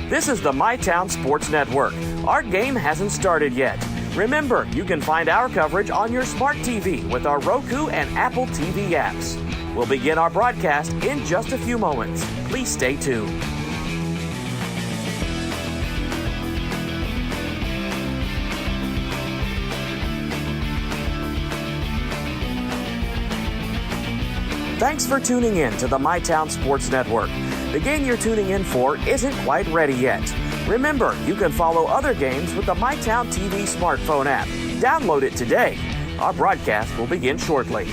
This is the MyTown Sports Network. Our game hasn't started yet. Remember, you can find our coverage on your smart TV with our Roku and Apple TV apps. We'll begin our broadcast in just a few moments. Please stay tuned. Thanks for tuning in to the MyTown Sports Network. The game you're tuning in for isn't quite ready yet. Remember, you can follow other games with the MyTown TV smartphone app. Download it today. Our broadcast will begin shortly.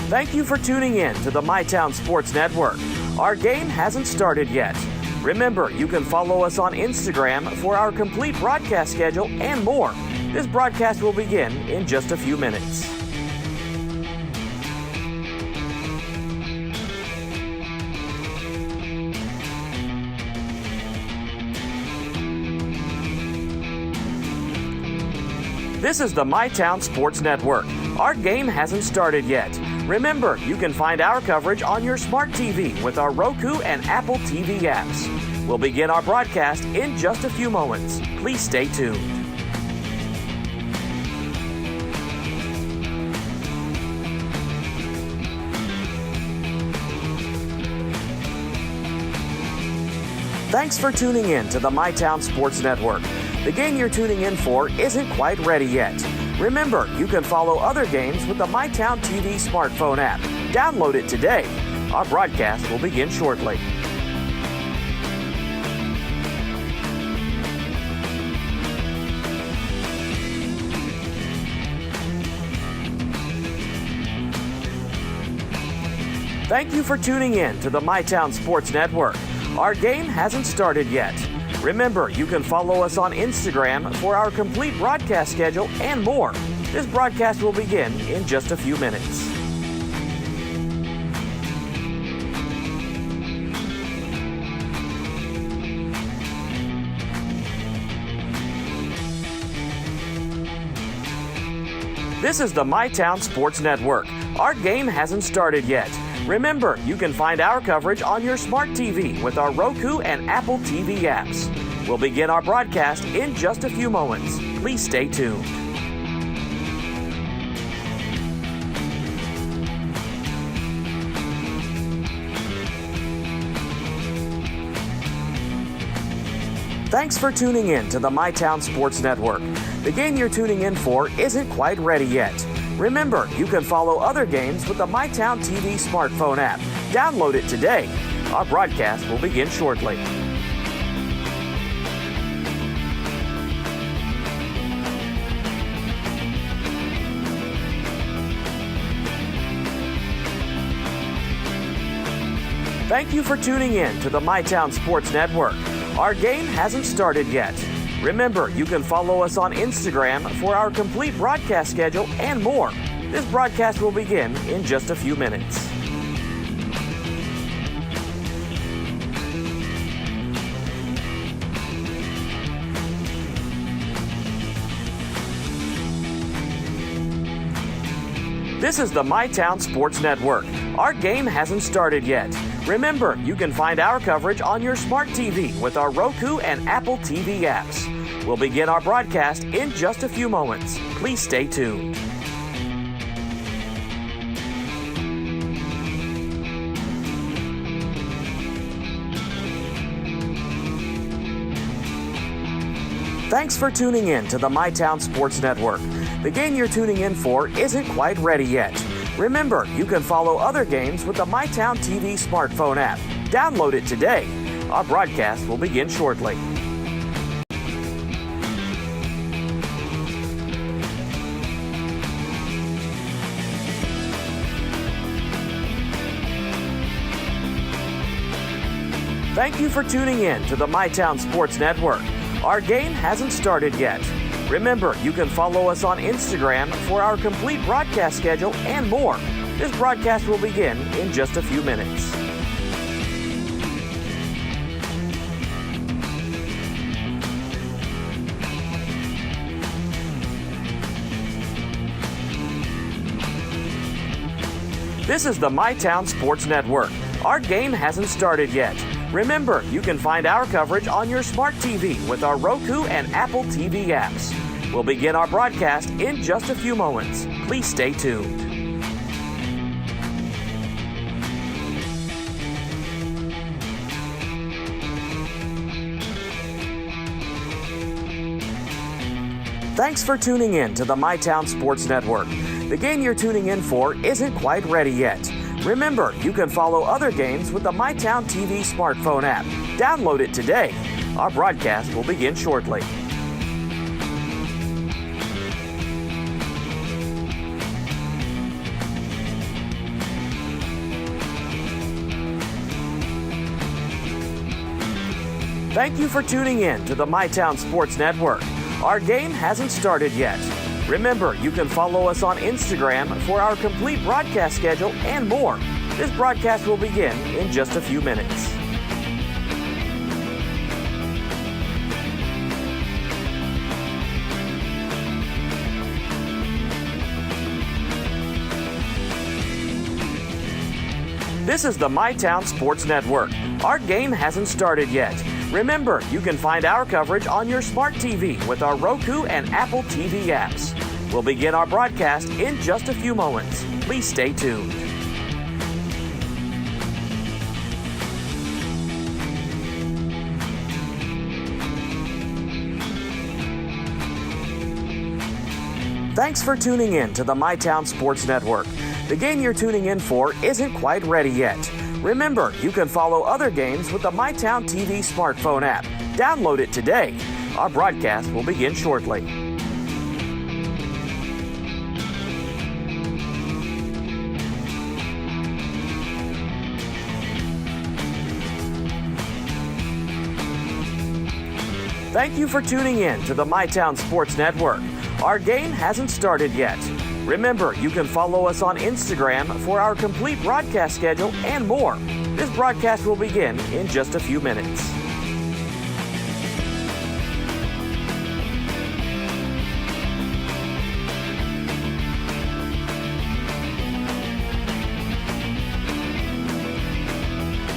Thank you for tuning in to the MyTown Sports Network. Our game hasn't started yet. Remember, you can follow us on Instagram for our complete broadcast schedule and more. This broadcast will begin in just a few minutes. This is the MyTown Sports Network. Our game hasn't started yet. Remember, you can find our coverage on your smart TV with our Roku and Apple TV apps. We'll begin our broadcast in just a few moments. Please stay tuned. Thanks for tuning in to the MyTown Sports Network. The game you're tuning in for isn't quite ready yet. Remember, you can follow other games with the MyTown TV smartphone app. Download it today. Our broadcast will begin shortly. Thank you for tuning in to the MyTown Sports Network. Our game hasn't started yet. Remember, you can follow us on Instagram for our complete broadcast schedule and more. This broadcast will begin in just a few minutes. This is the MyTown Sports Network. Our game hasn't started yet. Remember, you can find our coverage on your smart TV with our Roku and Apple TV apps. We'll begin our broadcast in just a few moments. Please stay tuned. Thanks for tuning in to the MyTown Sports Network. The game you're tuning in for isn't quite ready yet. Remember, you can follow other games with the MyTown TV smartphone app. Download it today. Our broadcast will begin shortly. Thank you for tuning in to the MyTown Sports Network. Our game hasn't started yet. Remember, you can follow us on Instagram for our complete broadcast schedule and more. This broadcast will begin in just a few minutes. This is the MyTown Sports Network. Our game hasn't started yet. Remember, you can find our coverage on your smart TV with our Roku and Apple TV apps. We'll begin our broadcast in just a few moments. Please stay tuned. Thanks for tuning in to the MyTown Sports Network. The game you're tuning in for isn't quite ready yet. Remember, you can follow other games with the MyTown TV smartphone app. Download it today. Our broadcast will begin shortly. Thank you for tuning in to the MyTown Sports Network. Our game hasn't started yet. Remember, you can follow us on Instagram for our complete broadcast schedule and more. This broadcast will begin in just a few minutes. This is the MyTown Sports Network. Our game hasn't started yet. Remember, you can find our coverage on your smart TV with our Roku and Apple TV apps. We'll begin our broadcast in just a few moments. Please stay tuned. Thanks for tuning in to the MyTown Sports Network. The game you're tuning in for isn't quite ready yet. Remember, you can follow other games with the MyTown TV smartphone app. Download it today. Our broadcast will begin shortly. Thank you for tuning in to the MyTown Sports Network. Our game hasn't started yet. Remember, you can follow us on Instagram for our complete broadcast schedule and more. This broadcast will begin in just a few minutes. This is the MyTown Sports Network. Our game hasn't started yet. Remember, you can find our coverage on your smart TV with our Roku and Apple TV apps. We'll begin our broadcast in just a few moments. Please stay tuned. Thanks for tuning in to the MyTown Sports Network. The game you're tuning in for isn't quite ready yet. Remember, you can follow other games with the MyTown TV smartphone app. Download it today. Our broadcast will begin shortly. Thank you for tuning in to the MyTown Sports Network. Our game hasn't started yet. Remember, you can follow us on Instagram for our complete broadcast schedule and more. This broadcast will begin in just a few minutes.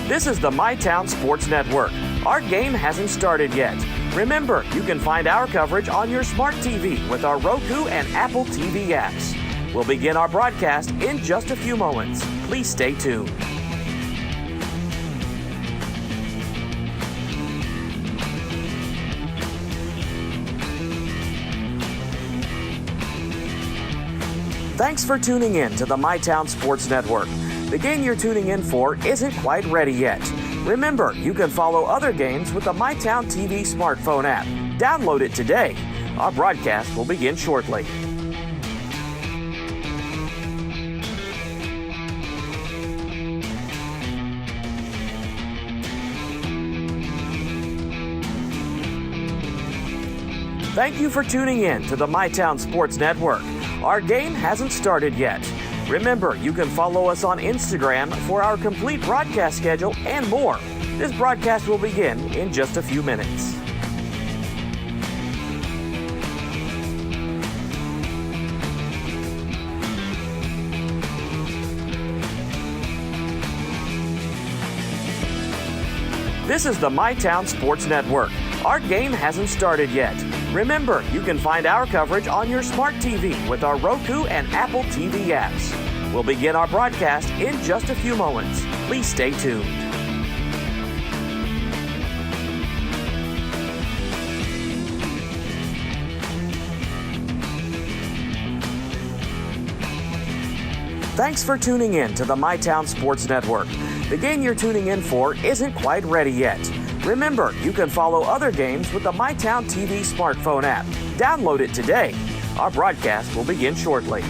This is the MyTown Sports Network. Our game hasn't started yet. Remember, you can find our coverage on your smart TV with our Roku and Apple TV apps. We'll begin our broadcast in just a few moments. Please stay tuned. Thanks for tuning in to the MyTown Sports Network. The game you're tuning in for isn't quite ready yet. Remember, you can follow other games with the MyTown TV smartphone app. Download it today. Our broadcast will begin shortly. Thank you for tuning in to the MyTown Sports Network. Our game hasn't started yet. Remember, you can follow us on Instagram for our complete broadcast schedule and more. This broadcast will begin in just a few minutes. This is the MyTown Sports Network. Our game hasn't started yet. Remember, you can find our coverage on your smart TV with our Roku and Apple TV apps. We'll begin our broadcast in just a few moments. Please stay tuned. Thanks for tuning in to the MyTown Sports Network. The game you're tuning in for isn't quite ready yet. Remember, you can follow other games with the MyTown TV smartphone app. Download it today. Our broadcast will begin shortly.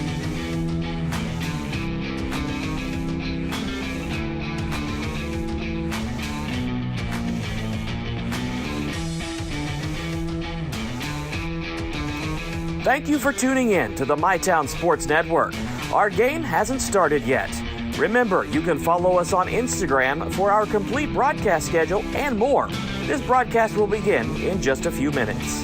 Thank you for tuning in to the MyTown Sports Network. Our game hasn't started yet. Remember, you can follow us on Instagram for our complete broadcast schedule and more. This broadcast will begin in just a few minutes.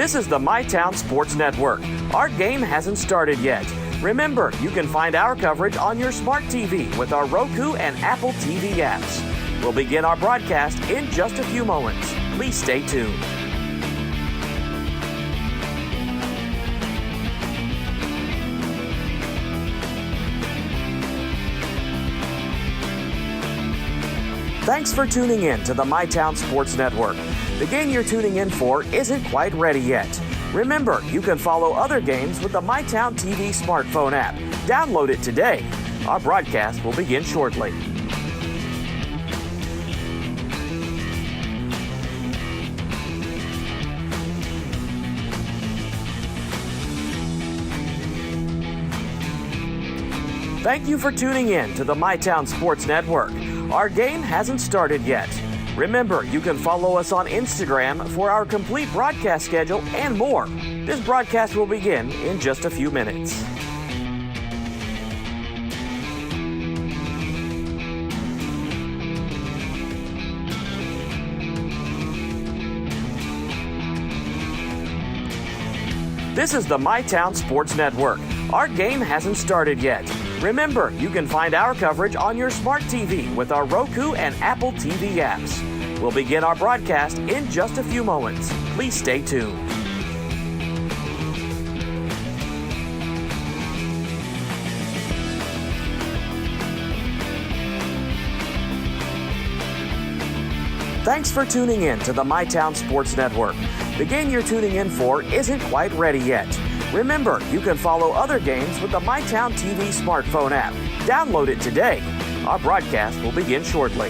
This is the MyTown Sports Network. Our game hasn't started yet. Remember, you can find our coverage on your smart TV with our Roku and Apple TV apps. We'll begin our broadcast in just a few moments. Please stay tuned. Thanks for tuning in to the MyTown Sports Network. The game you're tuning in for isn't quite ready yet. Remember, you can follow other games with the MyTown TV smartphone app. Download it today. Our broadcast will begin shortly. Thank you for tuning in to the MyTown Sports Network. Our game hasn't started yet. Remember, you can follow us on Instagram for our complete broadcast schedule and more. This broadcast will begin in just a few minutes. This is the MyTown Sports Network. Our game hasn't started yet. Remember, you can find our coverage on your smart TV with our Roku and Apple TV apps. We'll begin our broadcast in just a few moments. Please stay tuned. Thanks for tuning in to the MyTown Sports Network. The game you're tuning in for isn't quite ready yet. Remember, you can follow other games with the MyTown TV smartphone app. Download it today. Our broadcast will begin shortly.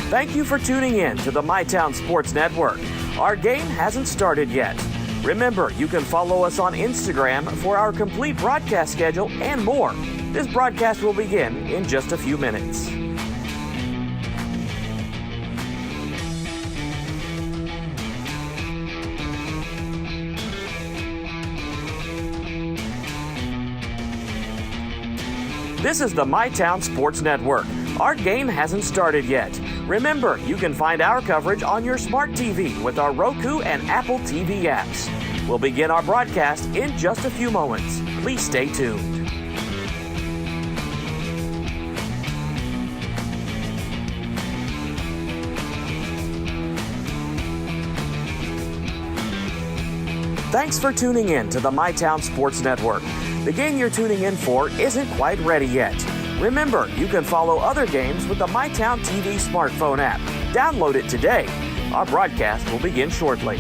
Thank you for tuning in to the MyTown Sports Network. Our game hasn't started yet. Remember, you can follow us on Instagram for our complete broadcast schedule and more. This broadcast will begin in just a few minutes. This is the MyTown Sports Network. Our game hasn't started yet. Remember, you can find our coverage on your smart TV with our Roku and Apple TV apps. We'll begin our broadcast in just a few moments. Please stay tuned. Thanks for tuning in to the MyTown Sports Network. The game you're tuning in for isn't quite ready yet. Remember, you can follow other games with the MyTown TV smartphone app. Download it today. Our broadcast will begin shortly.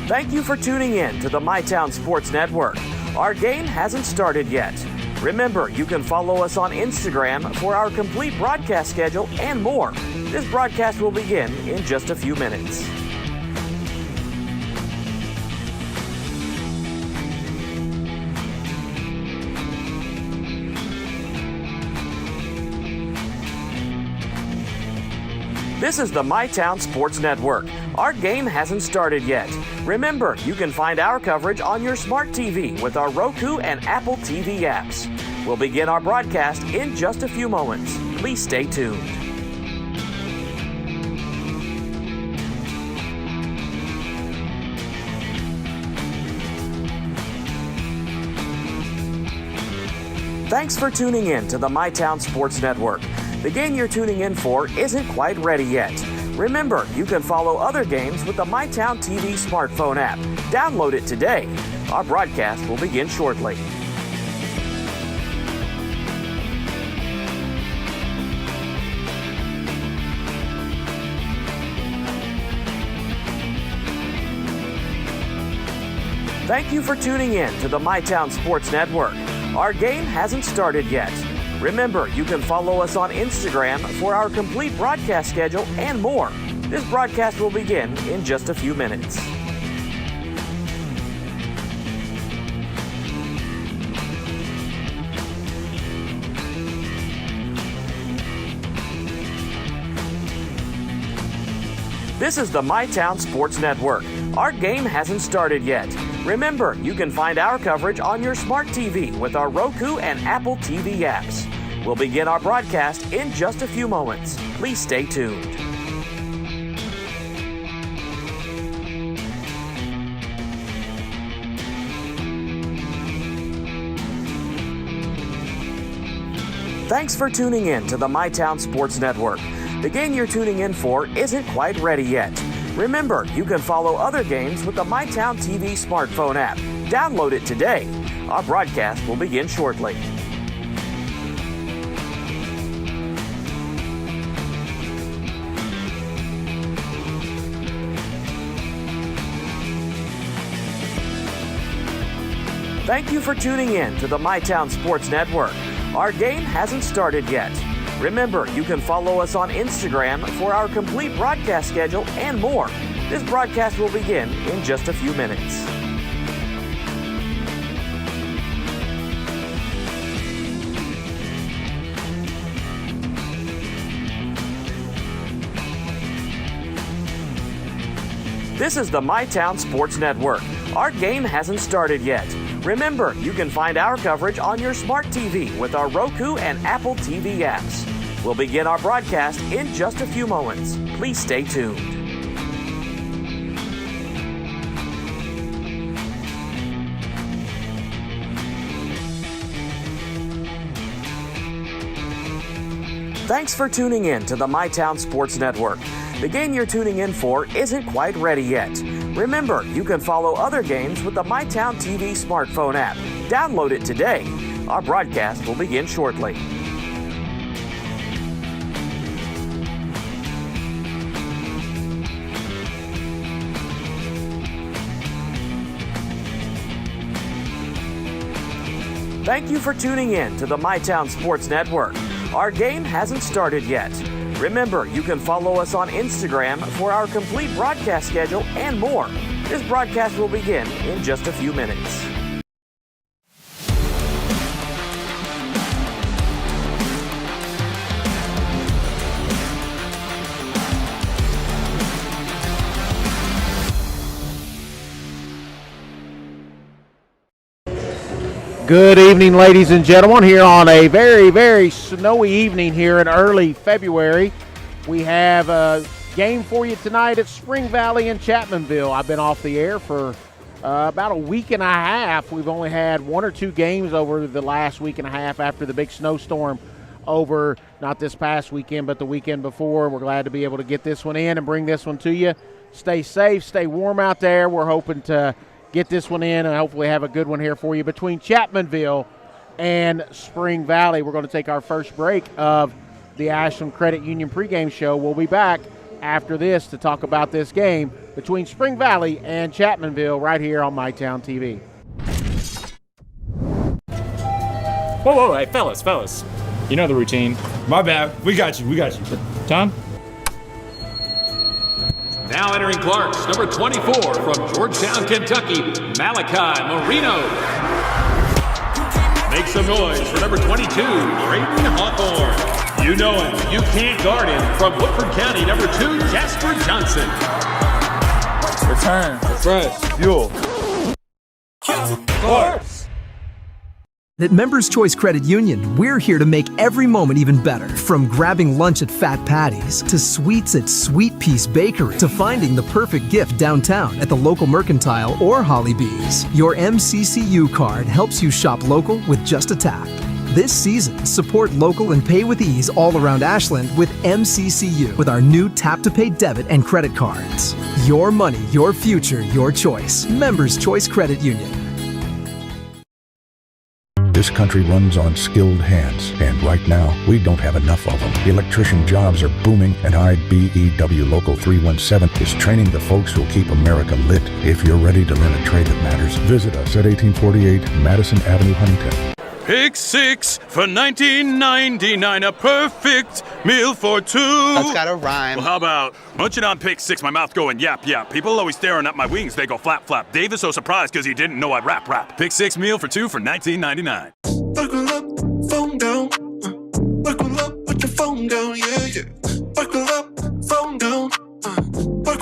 Thank you for tuning in to the MyTown Sports Network. Our game hasn't started yet. Remember, you can follow us on Instagram for our complete broadcast schedule and more. This broadcast will begin in just a few minutes. This is the MyTown Sports Network. Our game hasn't started yet. Remember, you can find our coverage on your smart TV with our Roku and Apple TV apps. We'll begin our broadcast in just a few moments. Please stay tuned. Thanks for tuning in to the MyTown Sports Network. The game you're tuning in for isn't quite ready yet. Remember, you can follow other games with the MyTown TV smartphone app. Download it today. Our broadcast will begin shortly. Thank you for tuning in to the MyTown Sports Network. Our game hasn't started yet. Remember, you can follow us on Instagram for our complete broadcast schedule and more. This broadcast will begin in just a few minutes. This is the MyTown Sports Network. Our game hasn't started yet. Remember, you can find our coverage on your smart TV with our Roku and Apple TV apps. We'll begin our broadcast in just a few moments. Please stay tuned. Thanks for tuning in to the MyTown Sports Network. The game you're tuning in for isn't quite ready yet. Remember, you can follow other games with the MyTown TV smartphone app. Download it today. Our broadcast will begin shortly. Thank you for tuning in to the MyTown Sports Network. Our game hasn't started yet. Remember, you can follow us on Instagram for our complete broadcast schedule and more. This broadcast will begin in just a few minutes. This is the MyTown Sports Network. Our game hasn't started yet. Remember, you can find our coverage on your smart TV with our Roku and Apple TV apps. We'll begin our broadcast in just a few moments. Please stay tuned. Thanks for tuning in to the MyTown Sports Network. The game you're tuning in for isn't quite ready yet. Remember, you can follow other games with the MyTown TV smartphone app. Download it today. Our broadcast will begin shortly. Thank you for tuning in to the MyTown Sports Network. Our game hasn't started yet. Remember, you can follow us on Instagram for our complete broadcast schedule and more. This broadcast will begin in just a few minutes. Good evening, ladies and gentlemen, here on a very, very snowy evening here in early February. We have a game for you tonight at Spring Valley in Chapmanville. I've been off the air for about a week and a half. We've only had one or two games over the last week and a half after the big snowstorm over, not this past weekend, but the weekend before. We're glad to be able to get this one in and bring this one to you. Stay safe, stay warm out there. We're hoping to get this one in and hopefully have a good one here for you between Chapmanville and Spring Valley. We're going to take our first break of the Ashland Credit Union pregame show. We'll be back after this to talk about this game between Spring Valley and Chapmanville right here on MyTown TV. Whoa, hey, fellas. You know the routine. My bad. We got you. Tom? Now entering Clarks, number 24 from Georgetown, Kentucky, Malachi Marino. Make some noise for number 22, Braden Hawthorne. You know him, you can't guard him. From Woodford County, number 2, Jasper Johnson. Return, refresh, fuel. Clarks. At Members Choice Credit Union, we're here to make every moment even better. From grabbing lunch at Fat Patty's, to sweets at Sweet Peace Bakery, to finding the perfect gift downtown at the local Mercantile or Holly Bees. Your MCCU card helps you shop local with just a tap. This season, support local and pay with ease all around Ashland with MCCU with our new tap-to-pay debit and credit cards. Your money, your future, your choice. Members Choice Credit Union. This country runs on skilled hands, and right now, we don't have enough of them. Electrician jobs are booming, and IBEW Local 317 is training the folks who'll keep America lit. If you're ready to learn a trade that matters, visit us at 1848 Madison Avenue, Huntington. Pick 6 for $19.99, a perfect meal for two. That's gotta rhyme. Well, how about munching on Pick 6, my mouth going yap, yap. People always staring at my wings, they go flap, flap. Dave is so surprised because he didn't know I'd rap. Pick 6 meal for two for $19.99. Buckle up, phone down. Buckle up, put your phone down, yeah. Buckle up, phone down. Buckle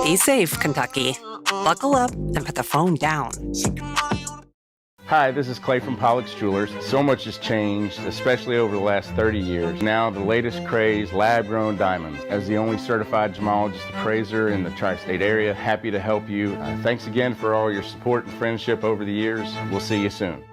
Be safe, Kentucky. Buckle up and put the phone down. Hi, this is Clay from Pollock's Jewelers. So much has changed, especially over the last 30 years. Now, the latest craze, lab-grown diamonds. As the only certified gemologist appraiser in the tri-state area, happy to help you. Thanks again for all your support and friendship over the years. We'll see you soon.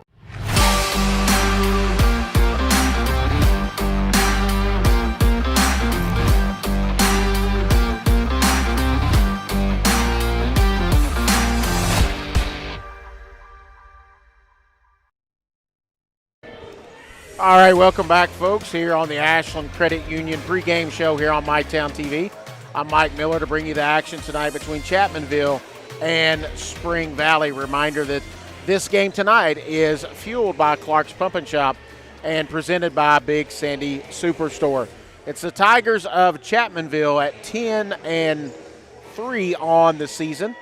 All right, welcome back, folks, here on the Ashland Credit Union pregame show here on MyTown TV. I'm Mike Miller to bring you the action tonight between Chapmanville and Spring Valley. Reminder that this game tonight is fueled by Clark's Pump and Shop and presented by Big Sandy Superstore. It's the Tigers of Chapmanville at 10-3 on the season,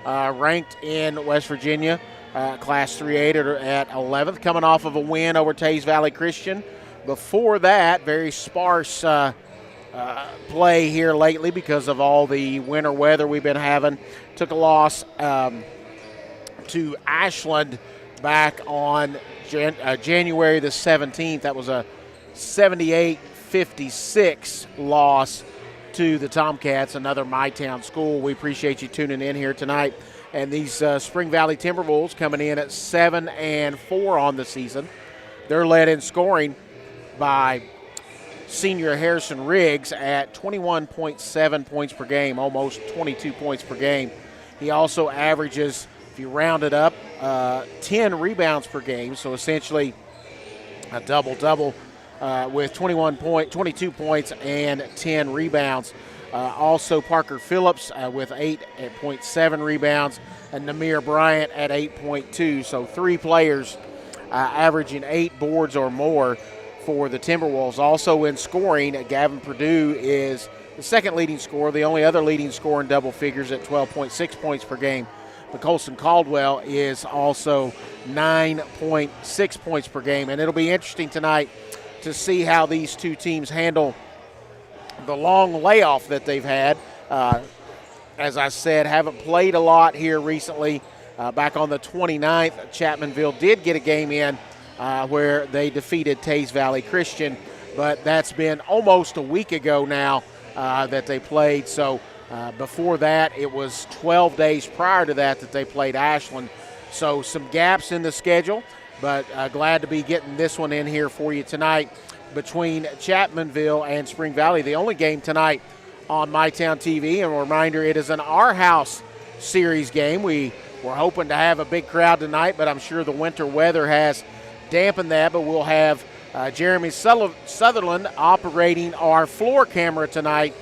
ranked in West Virginia. Class 3A at 11th, coming off of a win over Tays Valley Christian. Before that, very sparse play here lately because of all the winter weather we've been having. Took a loss to Ashland back on January the 17th. That was a 78-56 loss to the Tomcats, another MyTown school. We appreciate you tuning in here tonight. And these Spring Valley Timberwolves coming in at 7-4 on the season. They're led in scoring by senior Harrison Riggs at 21.7 points per game, almost 22 points per game. He also averages, if you round it up, 10 rebounds per game, so essentially a double-double with 22 points and 10 rebounds. Also, Parker Phillips with 8.7 rebounds, and Namir Bryant at 8.2. So 3 players averaging 8 boards or more for the Timberwolves. Also in scoring, Gavin Perdue is the second leading scorer, the only other leading scorer in double figures at 12.6 points per game. But Colson Caldwell is also 9.6 points per game. And it'll be interesting tonight to see how these two teams handle the long layoff that they've had. As I said, haven't played a lot here recently. Back on the 29th, Chapmanville did get a game in where they defeated Tays Valley Christian, but that's been almost a week ago now that they played. So before that, it was 12 days prior to that they played Ashland. So some gaps in the schedule, but glad to be getting this one in here for you tonight between Chapmanville and Spring Valley. The only game tonight on MyTown TV. And a reminder, it is an Our House series game. We were hoping to have a big crowd tonight, but I'm sure the winter weather has dampened that. But we'll have Jeremy Sutherland operating our floor camera tonight.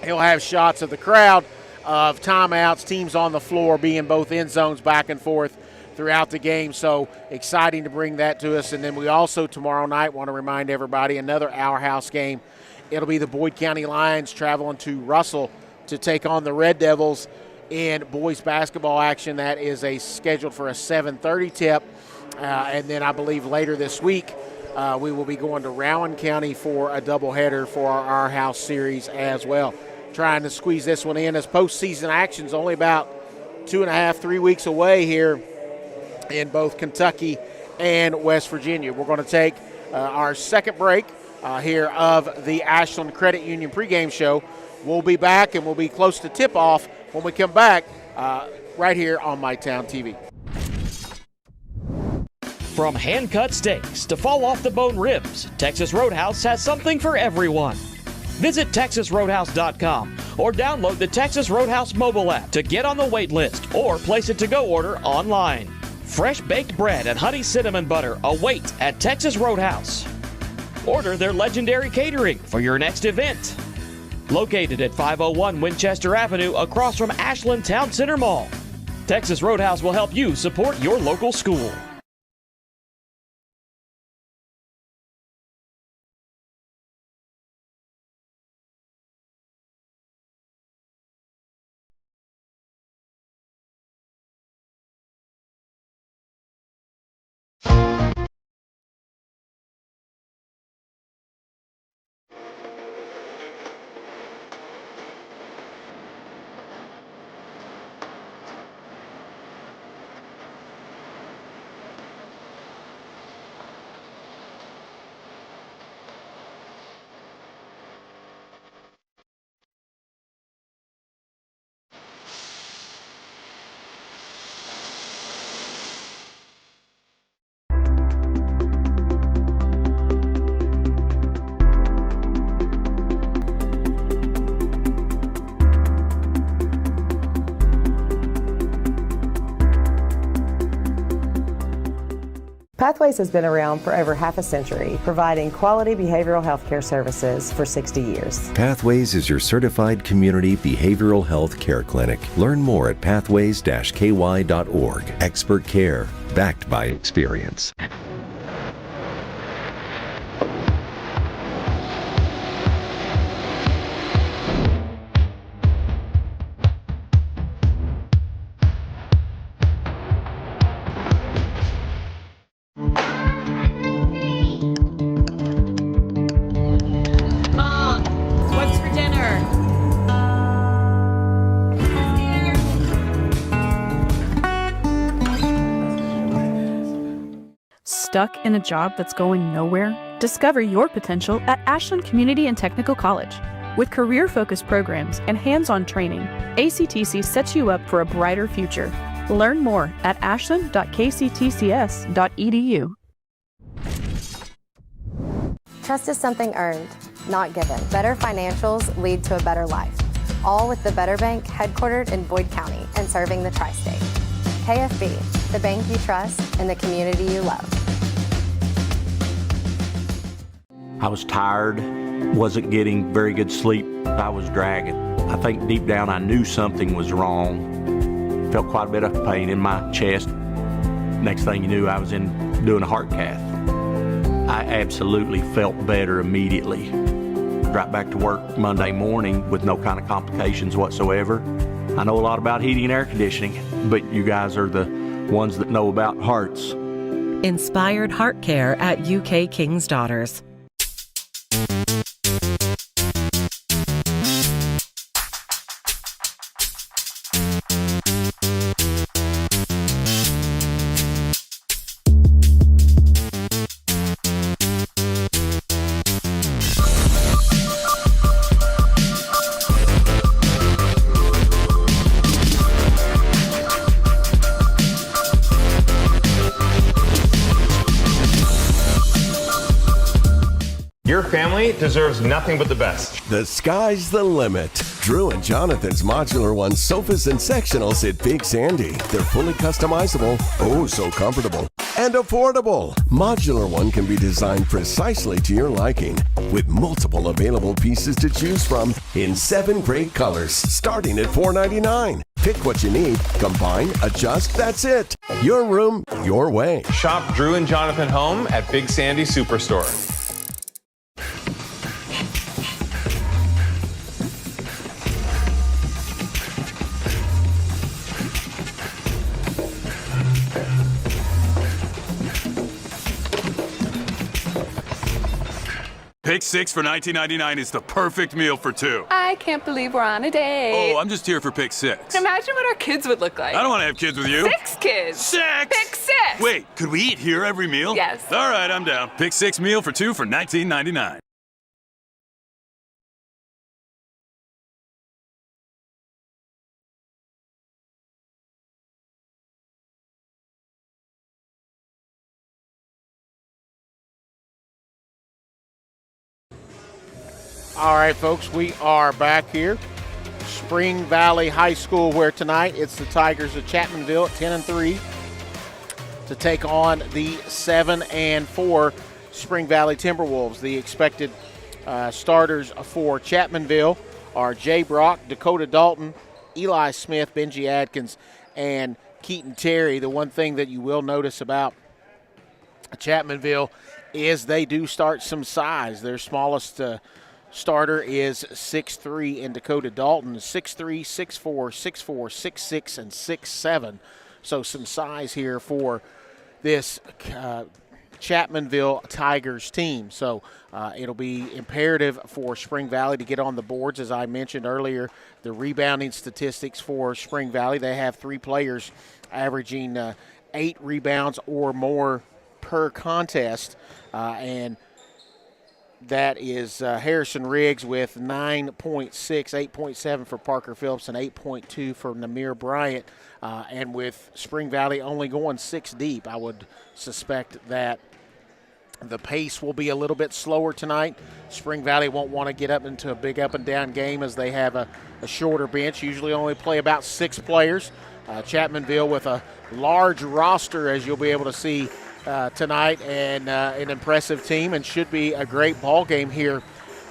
He'll have shots of the crowd, of timeouts, teams on the floor being both end zones back and forth throughout the game. So exciting to bring that to us. And then we also tomorrow night want to remind everybody another Our House game. It'll be the Boyd County Lions traveling to Russell to take on the Red Devils in boys basketball action. That is scheduled for a 7:30 tip. And then I believe later this week we will be going to Rowan County for a doubleheader for our House series as well. Trying to squeeze this one in as postseason action's only about 2.5, 3 weeks away here in both Kentucky and West Virginia. We're going to take our second break here of the Ashland Credit Union pregame show. We'll be back, and we'll be close to tip-off when we come back right here on MyTown TV. From hand-cut steaks to fall-off-the-bone ribs, Texas Roadhouse has something for everyone. Visit TexasRoadhouse.com or download the Texas Roadhouse mobile app to get on the wait list or place a to-go order online. Fresh baked bread and honey cinnamon butter await at Texas Roadhouse. Order their legendary catering for your next event. Located at 501 Winchester Avenue across from Ashland Town Center Mall. Texas Roadhouse will help you support your local school. Pathways has been around for over half a century, providing quality behavioral health care services for 60 years. Pathways is your certified community behavioral health care clinic. Learn more at pathways-ky.org. Expert care, backed by experience. Stuck in a job that's going nowhere? Discover your potential at Ashland Community and Technical College. With career-focused programs and hands-on training, ACTC sets you up for a brighter future. Learn more at ashland.kctcs.edu. Trust is something earned, not given. Better financials lead to a better life. All with the Better Bank, headquartered in Boyd County and serving the tri-state. KFB, the bank you trust and the community you love. I was tired, wasn't getting very good sleep. I was dragging. I think deep down I knew something was wrong. Felt quite a bit of pain in my chest. Next thing you knew, I was doing a heart cath. I absolutely felt better immediately. Right back to work Monday morning with no kind of complications whatsoever. I know a lot about heating and air conditioning, but you guys are the ones that know about hearts. Inspired Heart Care at UK King's Daughters. Your family deserves nothing but the best. The sky's the limit. Drew and Jonathan's Modular One sofas and sectionals at Big Sandy. They're fully customizable, oh so comfortable, and affordable. Modular One can be designed precisely to your liking, with multiple available pieces to choose from in 7 great colors, starting at $4.99. Pick what you need, combine, adjust, that's it. Your room, your way. Shop Drew and Jonathan Home at Big Sandy Superstore. Pick 6 for $19.99 is the perfect meal for 2. I can't believe we're on a date. Oh, I'm just here for Pick 6. Imagine what our kids would look like. I don't want to have kids with you. 6 kids. 6! Pick 6! Wait, could we eat here every meal? Yes. All right, I'm down. Pick 6 meal for 2 for $19.99. All right, folks, we are back here. Spring Valley High School, where tonight it's the Tigers of Chapmanville at 10-3 to take on the 7-4 Spring Valley Timberwolves. The expected starters for Chapmanville are Jay Brock, Dakota Dalton, Eli Smith, Benji Adkins, and Keaton Terry. The one thing that you will notice about Chapmanville is they do start some size. Their smallest starter is 6'3", in Dakota Dalton, 6'3", 6'4", 6'4", 6'6", and 6'7". So some size here for this Chapmanville Tigers team. So it'll be imperative for Spring Valley to get on the boards. As I mentioned earlier, the rebounding statistics for Spring Valley, they have 3 players averaging 8 rebounds or more per contest, and that is Harrison Riggs with 9.6, 8.7 for Parker Phillips, and 8.2 for Namir Bryant. And with Spring Valley only going 6 deep, I would suspect that the pace will be a little bit slower tonight. Spring Valley won't want to get up into a big up-and-down game as they have a shorter bench, usually only play about 6 players. Chapmanville with a large roster, as you'll be able to see tonight, and an impressive team, and should be a great ball game here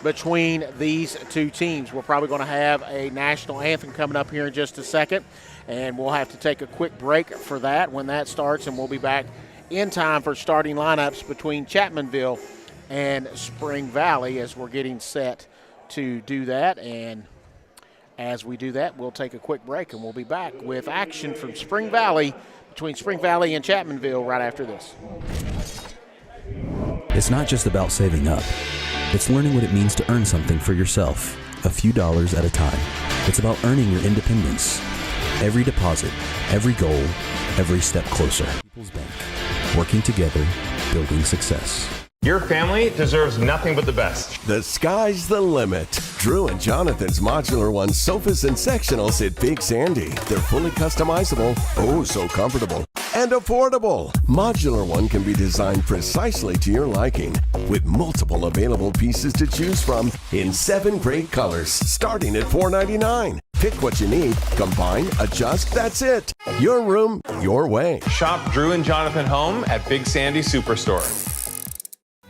between these two teams. We're probably going to have a national anthem coming up here in just a second, and we'll have to take a quick break for that when that starts, and we'll be back in time for starting lineups between Chapmanville and Spring Valley as we're getting set to do that. And as we do that, we'll take a quick break, and we'll be back with action from Spring Valley between Spring Valley and Chapmanville right after this. It's not just about saving up. It's learning what it means to earn something for yourself, a few dollars at a time. It's about earning your independence. Every deposit, every goal, every step closer. People's Bank. Working together, building success. Your family deserves nothing but the best. The sky's the limit. Drew and Jonathan's Modular One sofas and sectionals at Big Sandy. They're fully customizable, oh so comfortable, and affordable. Modular One can be designed precisely to your liking, with multiple available pieces to choose from in 7 great colors, starting at $4.99. Pick what you need, combine, adjust, that's it. Your room, your way. Shop Drew and Jonathan Home at Big Sandy Superstore.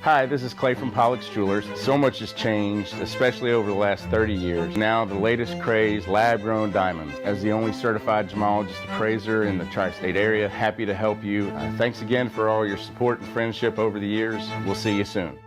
Hi, this is Clay from Pollock's Jewelers. So much has changed, especially over the last 30 years. Now the latest craze, lab-grown diamonds. As the only certified gemologist appraiser in the tri-state area, happy to help you. Thanks again for all your support and friendship over the years. We'll see you soon.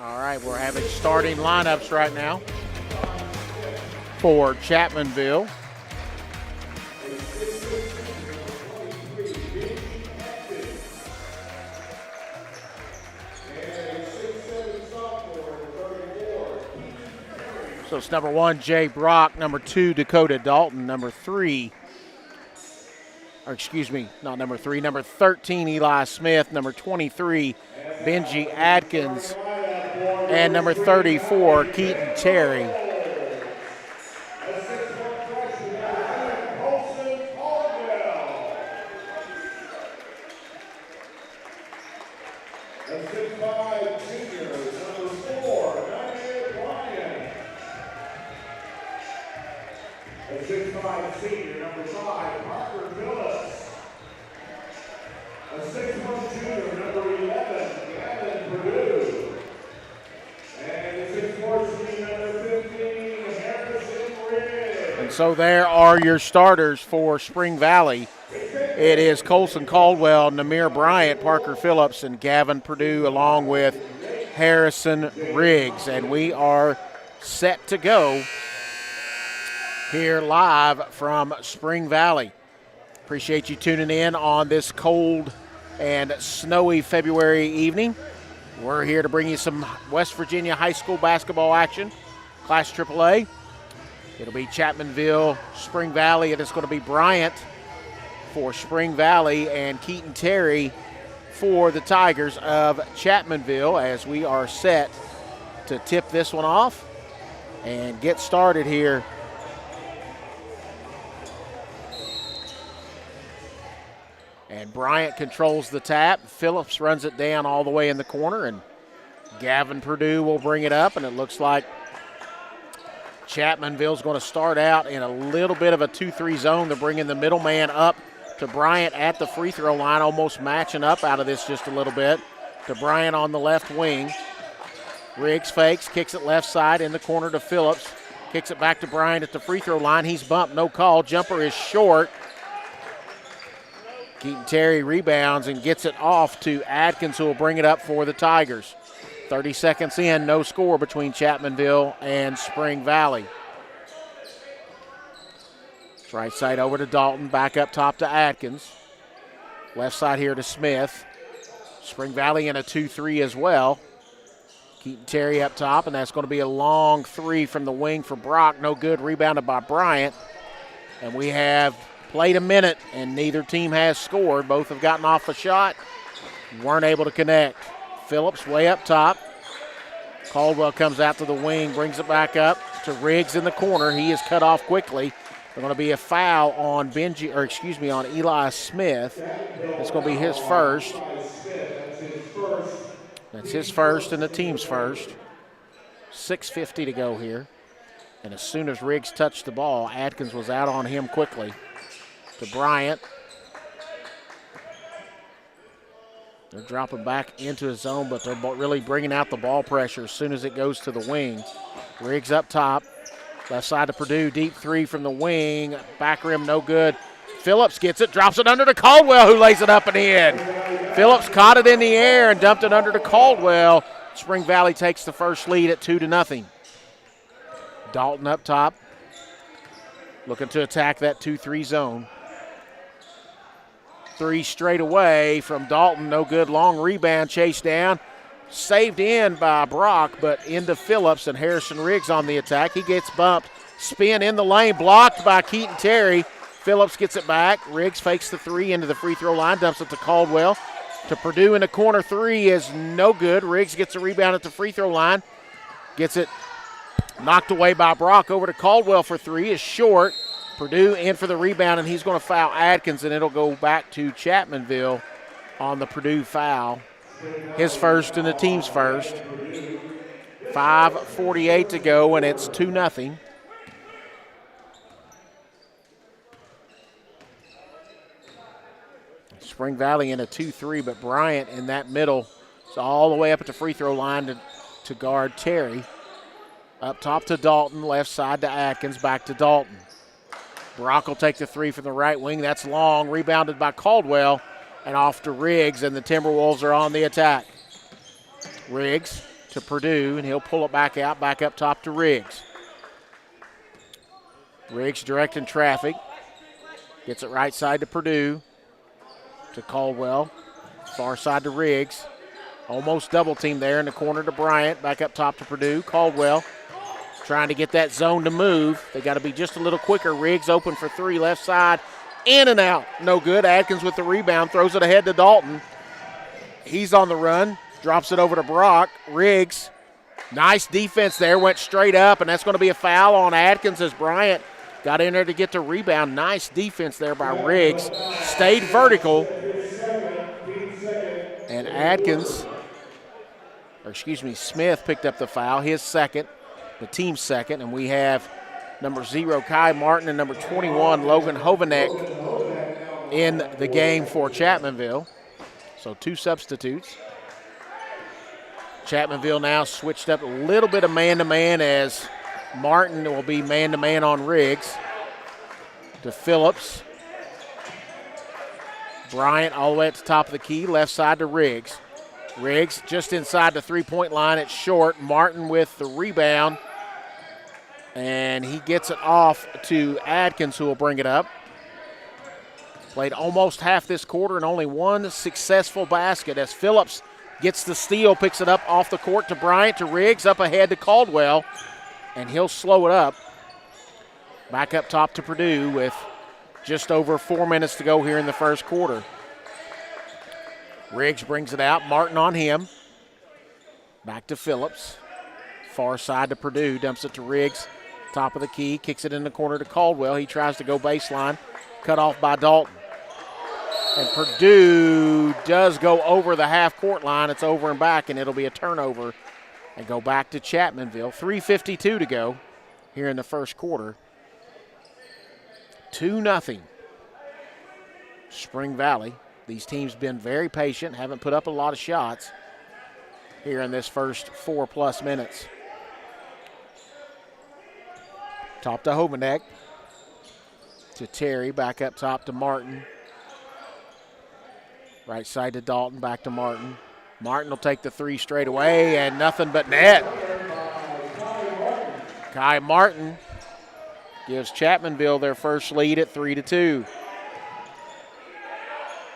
All right, we're having starting lineups right now for Chapmanville. So it's number 1, Jay Brock, number 2, Dakota Dalton, number 3, or excuse me, not number 3, number 13, Eli Smith, number 23, Benji Adkins, and number 34, Keaton Terry. So there are your starters for Spring Valley. It is Colson Caldwell, Namir Bryant, Parker Phillips, and Gavin Perdue, along with Harrison Riggs. And we are set to go here live from Spring Valley. Appreciate you tuning in on this cold and snowy February evening. We're here to bring you some West Virginia high school basketball action, Class AAA. It'll be Chapmanville, Spring Valley, and it's going to be Bryant for Spring Valley and Keaton Terry for the Tigers of Chapmanville, as we are set to tip this one off and get started here. And Bryant controls the tap. Phillips runs it down all the way in the corner, and Gavin Perdue will bring it up, and it looks like Chapmanville's going to start out in a little bit of a 2-3 zone. They're bringing the middle man up to Bryant at the free throw line, almost matching up out of this just a little bit. To Bryant on the left wing. Riggs fakes, kicks it left side in the corner to Phillips. Kicks it back to Bryant at the free throw line. He's bumped, no call. Jumper is short. Keaton Terry rebounds and gets it off to Adkins, who will bring it up for the Tigers. 30 seconds in, no score between Chapmanville and Spring Valley. Right side over to Dalton, back up top to Adkins. Left side here to Smith. Spring Valley in a 2-3 as well. Keaton Terry up top, and that's going to be a long three from the wing for Brock. No good, rebounded by Bryant. And we have played a minute, and neither team has scored. Both have gotten off a shot, weren't able to connect. Phillips way up top. Caldwell comes out to the wing, brings it back up to Riggs in the corner. He is cut off quickly. There's going to be a foul on on Eli Smith. It's going to be his first. That's his first and the team's first. 6:50 to go here. And as soon as Riggs touched the ball, Adkins was out on him quickly. To Bryant. They're dropping back into his zone, but they're really bringing out the ball pressure as soon as it goes to the wing. Riggs up top. Left side to Purdue, deep three from the wing. Back rim, no good. Phillips gets it, drops it under to Caldwell, who lays it up and in. Phillips caught it in the air and dumped it under to Caldwell. Spring Valley takes the first lead at 2-0. Dalton up top, looking to attack that 2-3 zone. Three straight away from Dalton, no good. Long rebound, chased down. Saved in by Brock, but into Phillips, and Harrison Riggs on the attack. He gets bumped. Spin in the lane, blocked by Keaton Terry. Phillips gets it back. Riggs fakes the three into the free throw line, dumps it to Caldwell. To Purdue in the corner, three is no good. Riggs gets a rebound at the free throw line. Gets it knocked away by Brock. Over to Caldwell for three, is short. Purdue in for the rebound, and he's going to foul Adkins, and it'll go back to Chapmanville on the Purdue foul. His first and the team's first. 5:48 to go, and it's 2-0. Spring Valley in a 2-3, but Bryant in that middle. So all the way up at the free throw line to guard Terry. Up top to Dalton, left side to Atkins, back to Dalton. Brock will take the three from the right wing. That's long, rebounded by Caldwell. And off to Riggs, and the Timberwolves are on the attack. Riggs to Purdue, and he'll pull it back out, back up top to Riggs. Riggs directing traffic. Gets it right side to Purdue. To Caldwell. Far side to Riggs. Almost double team there in the corner to Bryant. Back up top to Purdue. Caldwell trying to get that zone to move. They got to be just a little quicker. Riggs open for three, left side. In and out. No good. Adkins with the rebound. Throws it ahead to Dalton. He's on the run. Drops it over to Brock. Riggs. Nice defense there. Went straight up, and that's going to be a foul on Adkins as Bryant got in there to get the rebound. Nice defense there by Riggs. Stayed vertical. And Smith picked up the foul. His second. The team's second. And we have number 0, Kai Martin, and number 21, Logan Hovanek, in the game for Chapmanville. So 2 substitutes. Chapmanville now switched up a little bit of man-to-man as Martin will be man-to-man on Riggs. To Phillips. Bryant all the way at the top of the key, left side to Riggs. Riggs just inside the three-point line. It's short. Martin with the rebound. And he gets it off to Adkins, who will bring it up. Played almost half this quarter and only one successful basket as Phillips gets the steal, picks it up off the court to Bryant, to Riggs, up ahead to Caldwell, and he'll slow it up. Back up top to Purdue with just over 4 minutes to go here in the first quarter. Riggs brings it out. Martin on him. Back to Phillips. Far side to Purdue. Dumps it to Riggs. Top of the key. Kicks it in the corner to Caldwell. He tries to go baseline. Cut off by Dalton. And Purdue does go over the half-court line. It's over and back, and it'll be a turnover and go back to Chapmanville. 3:52 to go here in the first quarter. 2-0. Spring Valley. These teams been very patient, haven't put up a lot of shots here in this first 4+ minutes. Top to Hovanek, to Terry, back up top to Martin. Right side to Dalton, back to Martin. Martin will take the 3 straight away, and nothing but net. Kai Martin gives Chapmanville their first lead at 3-2.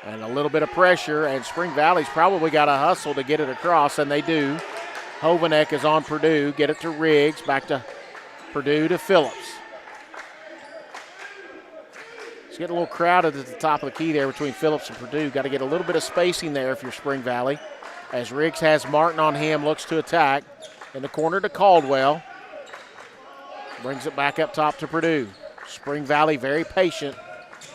And a little bit of pressure, and Spring Valley's probably got to hustle to get it across, and they do. Hovanek is on Purdue, get it to Riggs, back to Purdue to Phillips. It's getting a little crowded at the top of the key there between Phillips and Purdue. Got to get a little bit of spacing there if you're Spring Valley. As Riggs has Martin on him, looks to attack. In the corner to Caldwell. Brings it back up top to Purdue. Spring Valley very patient.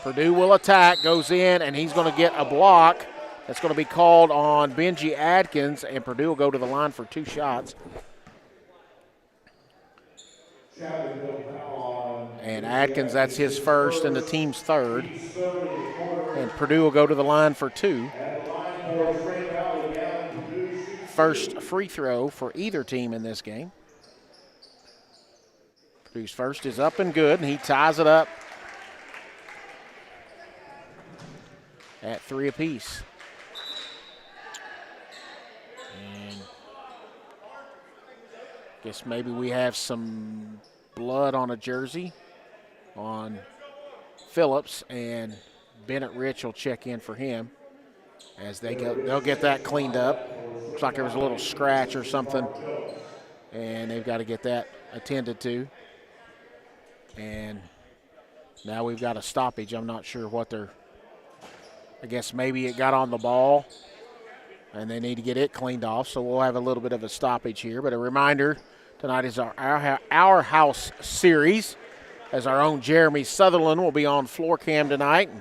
Purdue will attack, goes in, and he's going to get a block. That's going to be called on Benji Adkins, and Purdue will go to the line for 2 shots. And Adkins, that's his first and the team's third. And Purdue will go to the line for 2. First free throw for either team in this game. Purdue's first is up and good, and he ties it up at 3 apiece. And guess maybe we have some blood on a jersey on Phillips, and Bennett Rich will check in for him as they'll get that cleaned up. Looks like there was a little scratch or something, and they've got to get that attended to. And now we've got a stoppage. I'm not sure what I guess maybe it got on the ball and they need to get it cleaned off, so we'll have a little bit of a stoppage here. But a reminder, tonight is our house series, as our own Jeremy Sutherland will be on floor cam tonight,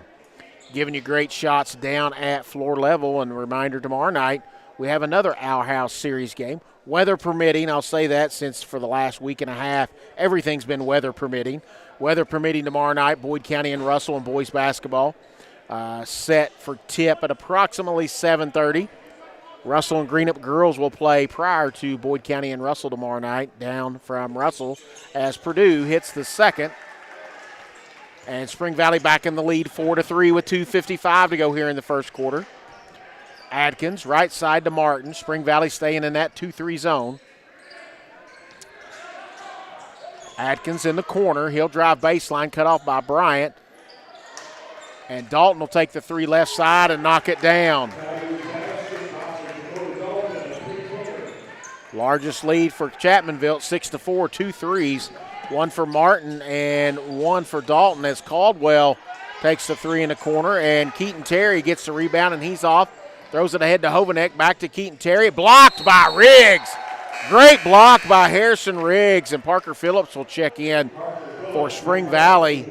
giving you great shots down at floor level. And a reminder, tomorrow night we have another Our House series game. Weather permitting, I'll say that since for the last week and a half, everything's been weather permitting. Weather permitting tomorrow night, Boyd County and Russell and boys basketball. Set for tip at approximately 7:30. Russell and Greenup girls will play prior to Boyd County and Russell tomorrow night, down from Russell, as Purdue hits the second. And Spring Valley back in the lead 4-3 with 2:55 to go here in the first quarter. Adkins, right side to Martin. Spring Valley staying in that 2-3 zone. Adkins in the corner. He'll drive baseline, cut off by Bryant. And Dalton will take the 3 left side and knock it down. Largest lead for Chapmanville, 6-4, 2 threes. 1 for Martin and 1 for Dalton, as Caldwell takes the 3 in the corner, and Keaton Terry gets the rebound and he's off. Throws it ahead to Hovanek, back to Keaton Terry. Blocked by Riggs. Great block by Harrison Riggs, and Parker Phillips will check in for Spring Valley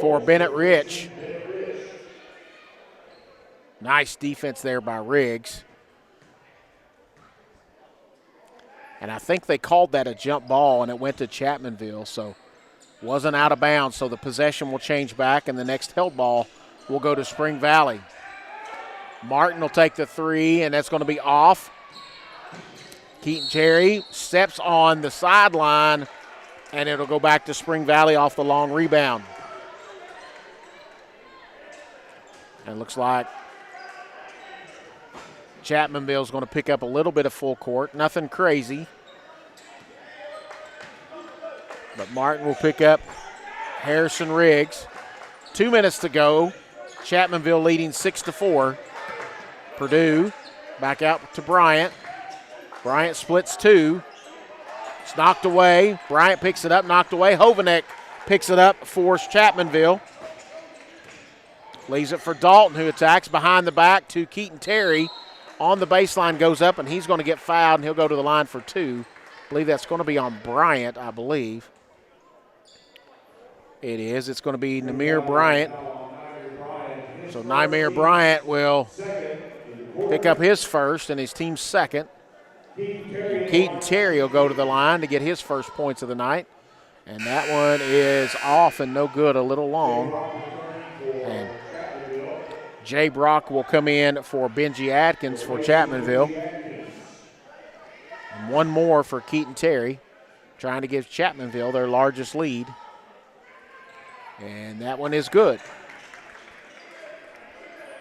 for Bennett Rich. Nice defense there by Riggs. And I think they called that a jump ball, and it went to Chapmanville, so wasn't out of bounds. So the possession will change back, and the next held ball will go to Spring Valley. Martin will take the 3, and that's going to be off. Keaton Terry steps on the sideline, and it'll go back to Spring Valley off the long rebound. And it looks like Chapmanville is going to pick up a little bit of full court. Nothing crazy. But Martin will pick up Harrison Riggs. 2 minutes to go. Chapmanville leading 6-4. Purdue back out to Bryant. Bryant splits 2. It's knocked away. Bryant picks it up, knocked away. Hovanek picks it up for Chapmanville. Leaves it for Dalton, who attacks behind the back to Keaton Terry. On the baseline, goes up, and he's going to get fouled, and he'll go to the line for 2. I believe that's going to be on Bryant, I believe. It is. It's going to be Namir Bryant. So Namir Bryant will pick up his first and his team's second. Keaton Terry will go to the line to get his first points of the night. And that one is off and no good, a little long. And Jay Brock will come in for Benji Atkins for Chapmanville. And one more for Keaton Terry, trying to give Chapmanville their largest lead. And that one is good.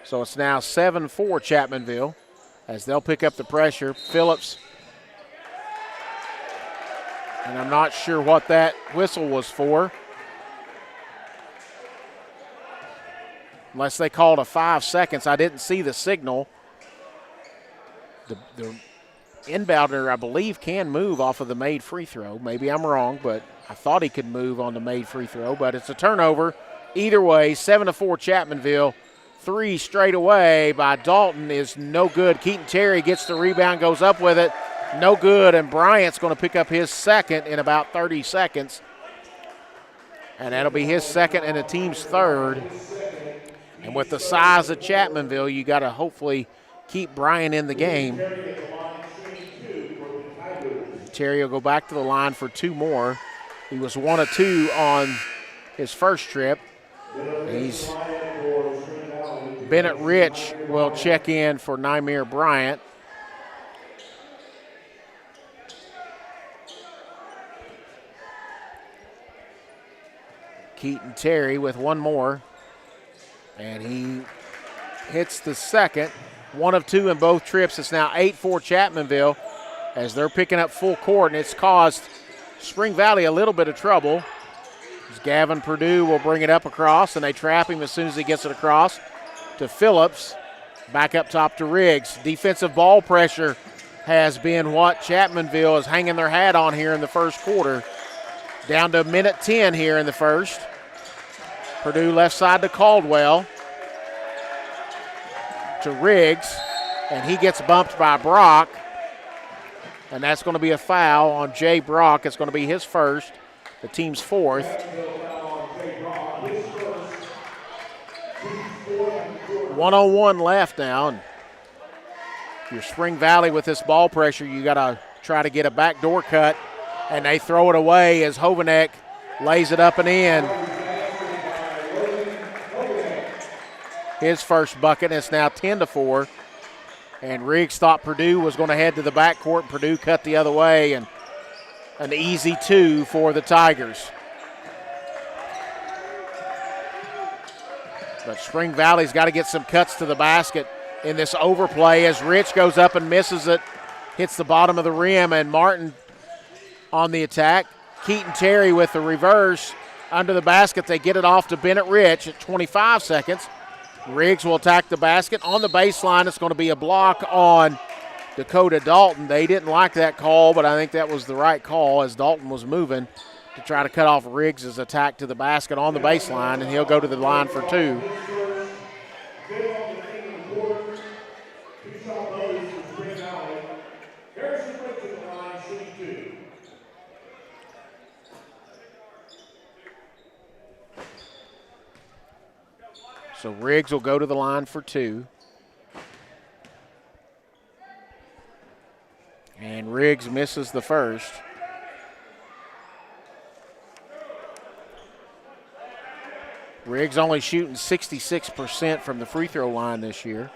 So it's now 7-4 Chapmanville as they'll pick up the pressure. Phillips, and I'm not sure what that whistle was for. Unless they called a 5 seconds. I didn't see the signal. The inbounder, I believe, can move off of the made free throw. Maybe I'm wrong, but I thought he could move on the made free throw. But it's a turnover. Either way, 7-4 Chapmanville. 3 straight away by Dalton is no good. Keaton Terry gets the rebound, goes up with it. No good, and Bryant's going to pick up his second in about 30 seconds. And that'll be his second and the team's third. And with the size of Chapmanville, you got to hopefully keep Bryant in the game. Terry will go back to the line for 2 more. He was 1 of 2 on his first trip. Bennett Rich will check in for Nymir Bryant. Keaton Terry with 1 more. And he hits the second. 1 of 2 in both trips. It's now 8-4 Chapmanville as they're picking up full court, and it's caused Spring Valley a little bit of trouble. As Gavin Purdue will bring it up across, and they trap him as soon as he gets it across to Phillips. Back up top to Riggs. Defensive ball pressure has been what Chapmanville is hanging their hat on here in the first quarter. Down to minute 10 here in the first. Purdue left side to Caldwell. To Riggs, and he gets bumped by Brock. And that's going to be a foul on Jay Brock. It's going to be his first, the team's fourth. 1:01 left now. And if you're Spring Valley with this ball pressure, you got to try to get a backdoor cut, and they throw it away as Hovanek lays it up and in. His first bucket, and it's now 10-4. And Riggs thought Purdue was going to head to the backcourt. Purdue cut the other way, and an easy 2 for the Tigers. But Spring Valley's got to get some cuts to the basket in this overplay as Rich goes up and misses it, hits the bottom of the rim, and Martin on the attack. Keaton Terry with the reverse under the basket. They get it off to Bennett Rich at 25 seconds. Riggs will attack the basket. On the baseline, it's going to be a block on Dakota Dalton. They didn't like that call, but I think that was the right call as Dalton was moving to try to cut off Riggs' attack to the basket on the baseline, and he'll go to the line for 2. So Riggs will go to the line for 2. And Riggs misses the first. Riggs only shooting 66% from the free throw line this year.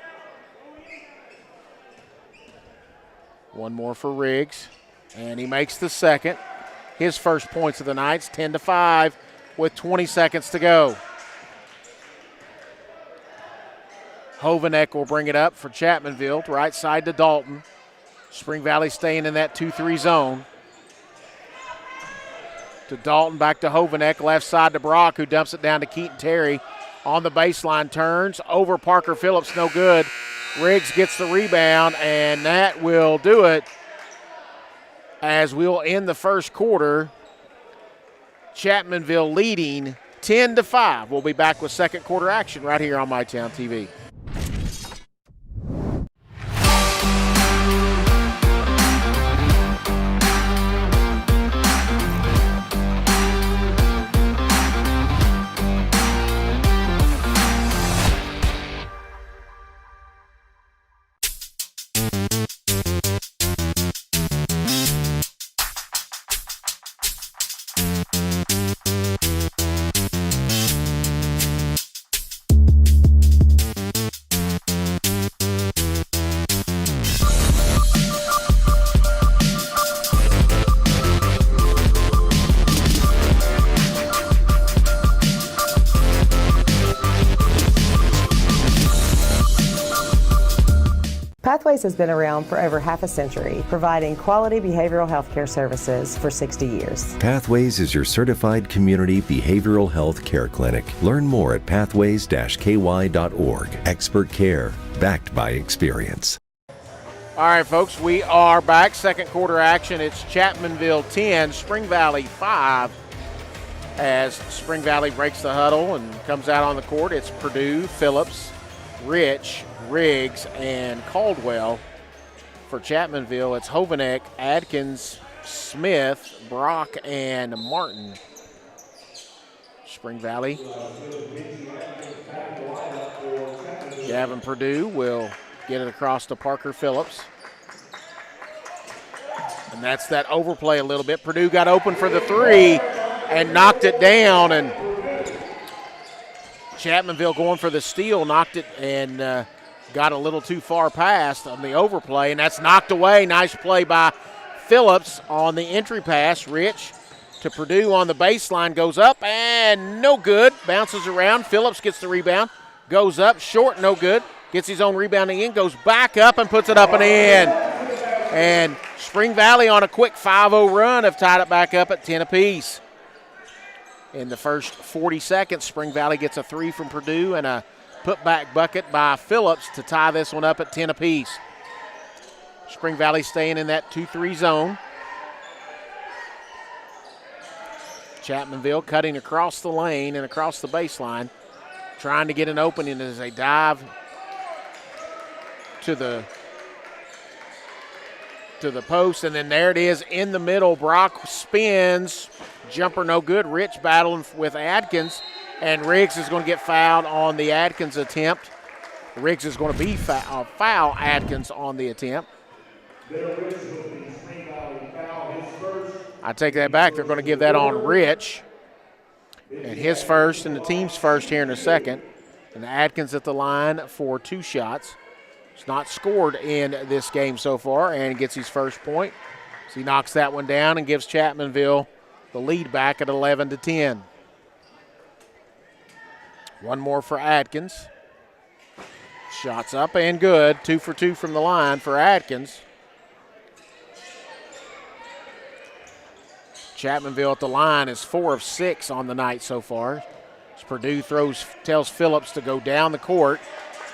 1 more for Riggs. And he makes the second. His first points of the night. It's 10-5 with 20 seconds to go. Hovanek will bring it up for Chapmanville, right side to Dalton. Spring Valley staying in that 2-3 zone. To Dalton, back to Hovanek, left side to Brock, who dumps it down to Keaton Terry. On the baseline, turns, over Parker Phillips, no good. Riggs gets the rebound, and that will do it as we'll end the first quarter. Chapmanville leading 10-5. We'll be back with second quarter action right here on MyTown TV. Pathways has been around for over half a century, providing quality behavioral health care services for 60 years. Pathways is your certified community behavioral health care clinic. Learn more at pathways-ky.org. Expert care, backed by experience. All right, folks, we are back. Second quarter action. It's Chapmanville 10, Spring Valley 5. As Spring Valley breaks the huddle and comes out on the court, it's Purdue, Phillips, Rich, Riggs, and Caldwell. For Chapmanville, it's Hovanek, Adkins, Smith, Brock, and Martin. Spring Valley. Gavin Purdue will get it across to Parker Phillips. And that's that overplay a little bit. Purdue got open for the three and knocked it down. And Chapmanville going for the steal, knocked it and got a little too far past on the overplay. And that's knocked away. Nice play by Phillips on the entry pass. Rich to Purdue on the baseline, goes up and no good. Bounces around. Phillips gets the rebound. Goes up, short, no good. Gets his own rebounding in, goes back up and puts it up and in. And Spring Valley on a quick 5-0 run have tied it back up at 10 apiece. In the first 40 seconds, Spring Valley gets a three from Purdue and a putback bucket by Phillips to tie this one up at 10 apiece. Spring Valley staying in that 2-3 zone. Chapmanville cutting across the lane and across the baseline, trying to get an opening as they dive to the post, and then there it is in the middle. Brock spins, jumper no good. Rich battling with Adkins, and Riggs is going to get fouled on the Adkins attempt. Riggs is going to be foul Adkins on the attempt. I take that back. They're going to give that on Rich, and his first and the team's first here in a second. And Adkins at the line for 2 shots. He's not scored in this game so far and gets his first point. So he knocks that one down and gives Chapmanville the lead back at 11-10. One more for Adkins. Shots up and good. 2 for 2 from the line for Adkins. Chapmanville at the line is 4 of 6 on the night so far. As Purdue tells Phillips to go down the court.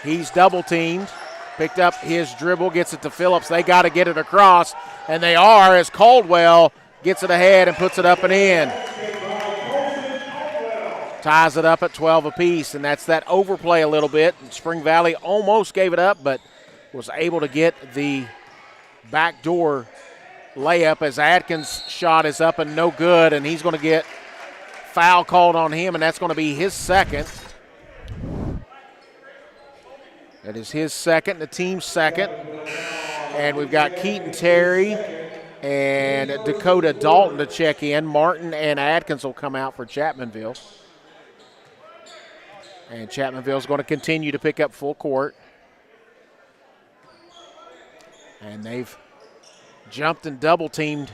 He's double teamed. Picked up his dribble, gets it to Phillips. They got to get it across, and they are as Caldwell gets it ahead and puts it up and in. Ties it up at 12 apiece, and that's that overplay a little bit. And Spring Valley almost gave it up, but was able to get the backdoor layup as Adkins' shot is up and no good, and he's going to get foul called on him, and that's going to be his second. That is his second, the team's second. And we've got Keaton Terry and Dakota Dalton to check in. Martin and Adkins will come out for Chapmanville. And Chapmanville's going to continue to pick up full court. And they've jumped and double teamed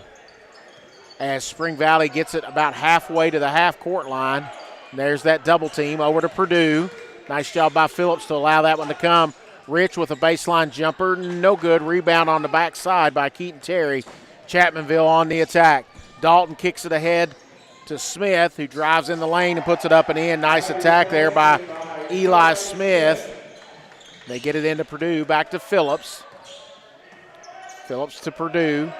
as Spring Valley gets it about halfway to the half court line. There's that double team over to Purdue. Nice job by Phillips to allow that one to come. Rich with a baseline jumper, no good. Rebound on the backside by Keaton Terry. Chapmanville on the attack. Dalton kicks it ahead to Smith, who drives in the lane and puts it up and in. Nice attack there by Eli Smith. They get it into Purdue, back to Phillips. Phillips to Purdue.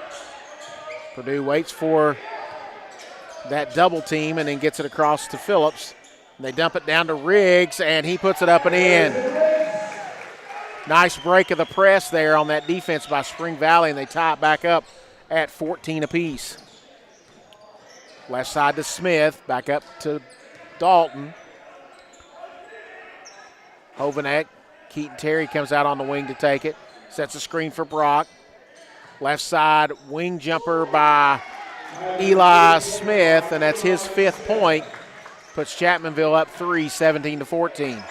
Purdue waits for that double team and then gets it across to Phillips. They dump it down to Riggs, and he puts it up and in. Nice break of the press there on that defense by Spring Valley, and they tie it back up at 14 apiece. Left side to Smith, back up to Dalton. Hovanek, Keaton Terry comes out on the wing to take it. Sets a screen for Brock. Left side wing jumper by Eli Smith, and that's his 5th point. Puts Chapmanville up 3, 17-14.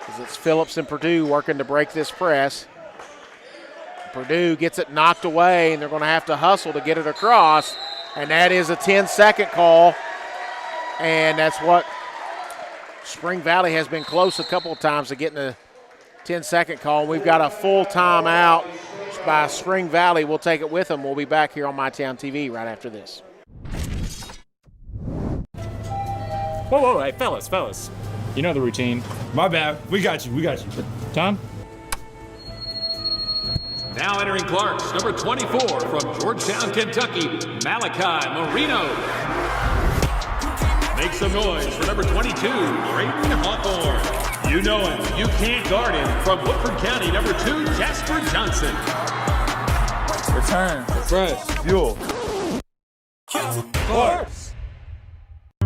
As it's Phillips and Purdue working to break this press. Purdue gets it knocked away, and they're going to have to hustle to get it across. And that is a 10-second call. And that's what Spring Valley has been close a couple of times to getting 10-second call. We've got a full timeout by Spring Valley. We'll take it with them. We'll be back here on MyTown TV right after this. Whoa, hey, fellas. You know the routine. My bad. We got you. Tom? Now entering Clarks, number 24 from Georgetown, Kentucky, Malachi Marino. Make some noise for number 22, Braden Hawthorne. You know him, you can't guard him. From Woodford County, number 2, Jasper Johnson. Return, refresh, fuel. Clarks.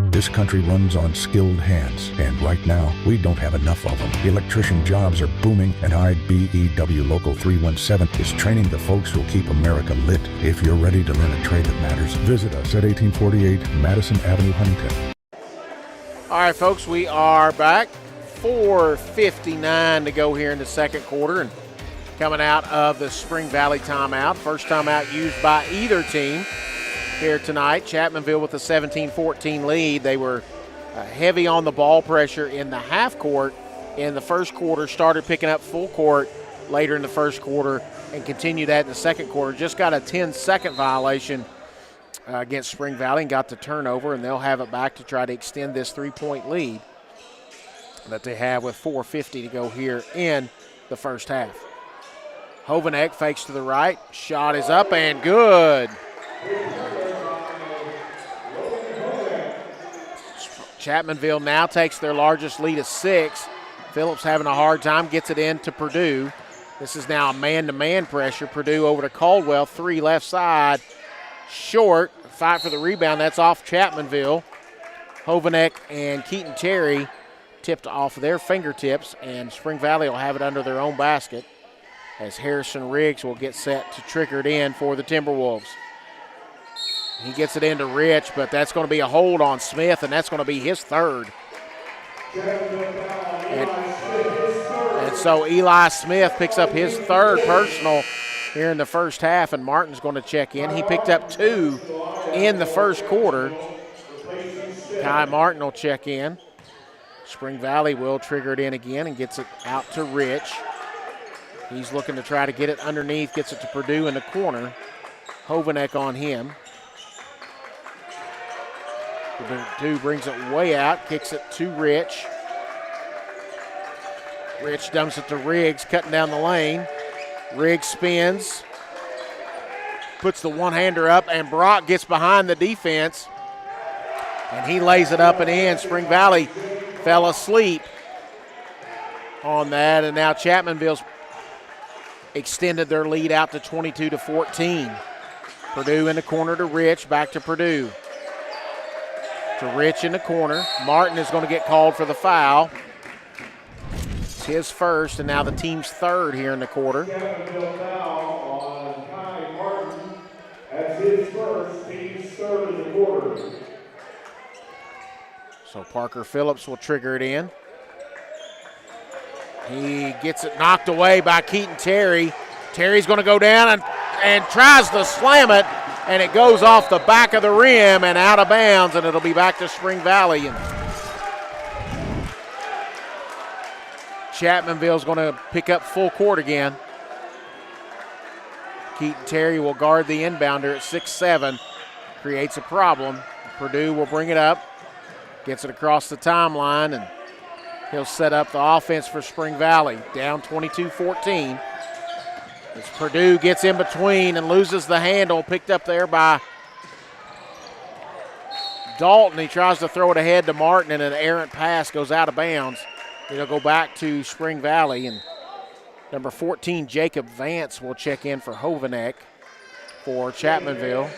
This country runs on skilled hands, and right now, we don't have enough of them. Electrician jobs are booming, and IBEW Local 317 is training the folks who'll keep America lit. If you're ready to learn a trade that matters, visit us at 1848 Madison Avenue, Huntington. All right, folks, we are back. 4:59 to go here in the second quarter, and coming out of the Spring Valley timeout. First timeout used by either team here tonight. Chapmanville with a 17-14 lead. They were heavy on the ball pressure in the half court in the first quarter, started picking up full court later in the first quarter, and continued that in the second quarter. Just got a 10-second violation against Spring Valley and got the turnover, and they'll have it back to try to extend this three-point lead that they have with 4:50 to go here in the first half. Hovanek fakes to the right. Shot is up and good. Chapmanville now takes their largest lead of 6. Phillips having a hard time, gets it in to Purdue. This is now a man-to-man pressure. Purdue over to Caldwell, 3 left side. Short, fight for the rebound. That's off Chapmanville. Hovanek and Keaton Terry tipped off their fingertips, and Spring Valley will have it under their own basket as Harrison Riggs will get set to trigger it in for the Timberwolves. He gets it into Rich, but that's going to be a hold on Smith, and that's going to be his third. And so Eli Smith picks up his third personal here in the first half, and Martin's going to check in. He picked up 2 in the first quarter. Kai Martin will check in. Spring Valley will trigger it in again and gets it out to Rich. He's looking to try to get it underneath, gets it to Purdue in the corner. Hovanek on him. Purdue brings it way out, kicks it to Rich. Rich dumps it to Riggs, cutting down the lane. Riggs spins, puts the one-hander up, and Brock gets behind the defense, and he lays it up and in. Spring Valley fell asleep on that, and now Chapmanville's extended their lead out to 22-14. Purdue in the corner to Rich, back to Purdue. To Rich in the corner. Martin is going to get called for the foul. It's his first, and now the team's third here in the quarter. That's his first, team's third in the quarter. So Parker Phillips will trigger it in. He gets it knocked away by Keaton Terry. Terry's going to go down and tries to slam it, and it goes off the back of the rim and out of bounds, and it'll be back to Spring Valley. And Chapmanville's going to pick up full court again. Keaton Terry will guard the inbounder at 6'7", creates a problem. Purdue will bring it up, gets it across the timeline, and he'll set up the offense for Spring Valley. Down 22-14. As Purdue gets in between and loses the handle, picked up there by Dalton. He tries to throw it ahead to Martin, and an errant pass goes out of bounds. It'll go back to Spring Valley, and number 14, Jacob Vance, will check in for Hovanek for Chapmanville.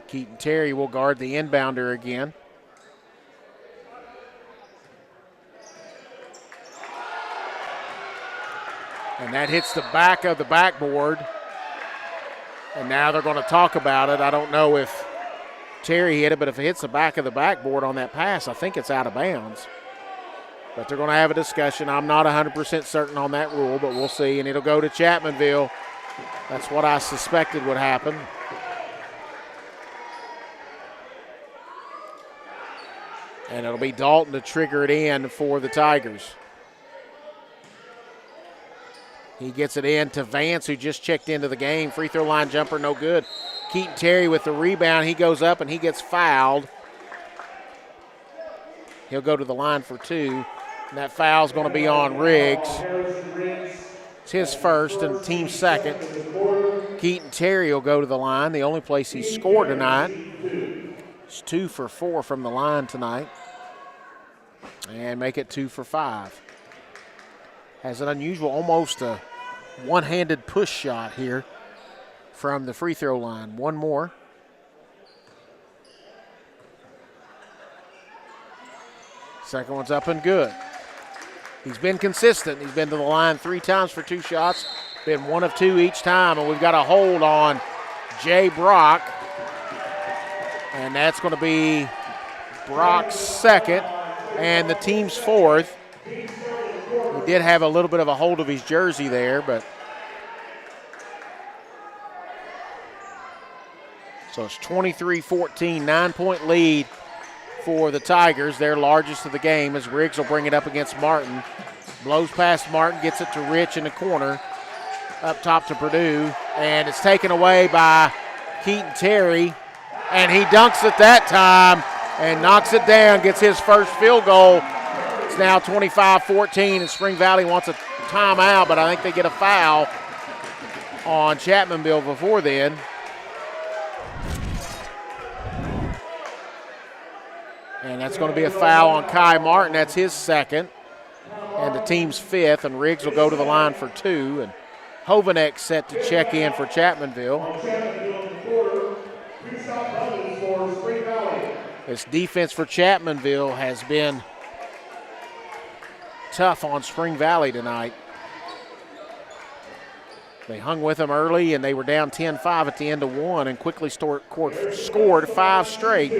Keaton Terry will guard the inbounder again. And that hits the back of the backboard. And now they're going to talk about it. I don't know if Terry hit it, but if it hits the back of the backboard on that pass, I think it's out of bounds. But they're going to have a discussion. I'm not 100% certain on that rule, but we'll see. And it'll go to Chapmanville. That's what I suspected would happen. And it'll be Dalton to trigger it in for the Tigers. He gets it in to Vance, who just checked into the game. Free throw line jumper, no good. Keaton Terry with the rebound. He goes up and he gets fouled. He'll go to the line for 2. And that foul's going to be on Riggs. It's his first and team second. Keaton Terry will go to the line, the only place he's scored tonight. He's 2 for 4 from the line tonight. And make it 2 for 5. Has an unusual, almost a one-handed push shot here from the free throw line. One more. Second one's up and good. He's been consistent. He's been to the line 3 times for 2 shots. Been 1 of 2 each time, and we've got a hold on Jay Brock. And that's going to be Brock's second and the team's 4th. He did have a little bit of a hold of his jersey there, but so it's 23-14, 9-point lead for the Tigers, their largest of the game, as Riggs will bring it up against Martin. Blows past Martin, gets it to Rich in the corner. Up top to Purdue, and it's taken away by Keaton Terry, and he dunks it that time and knocks it down, gets his first field goal. It's now 25-14, and Spring Valley wants a timeout, but I think they get a foul on Chapmanville before then. And that's going to be a foul on Kai Martin. That's his second and the team's 5th, and Riggs will go to the line for 2. And Hovanek set to check in for Chapmanville. This defense for Chapmanville has been tough on Spring Valley tonight. They hung with them early, and they were down 10-5 at the end of 1 and quickly scored 5 straight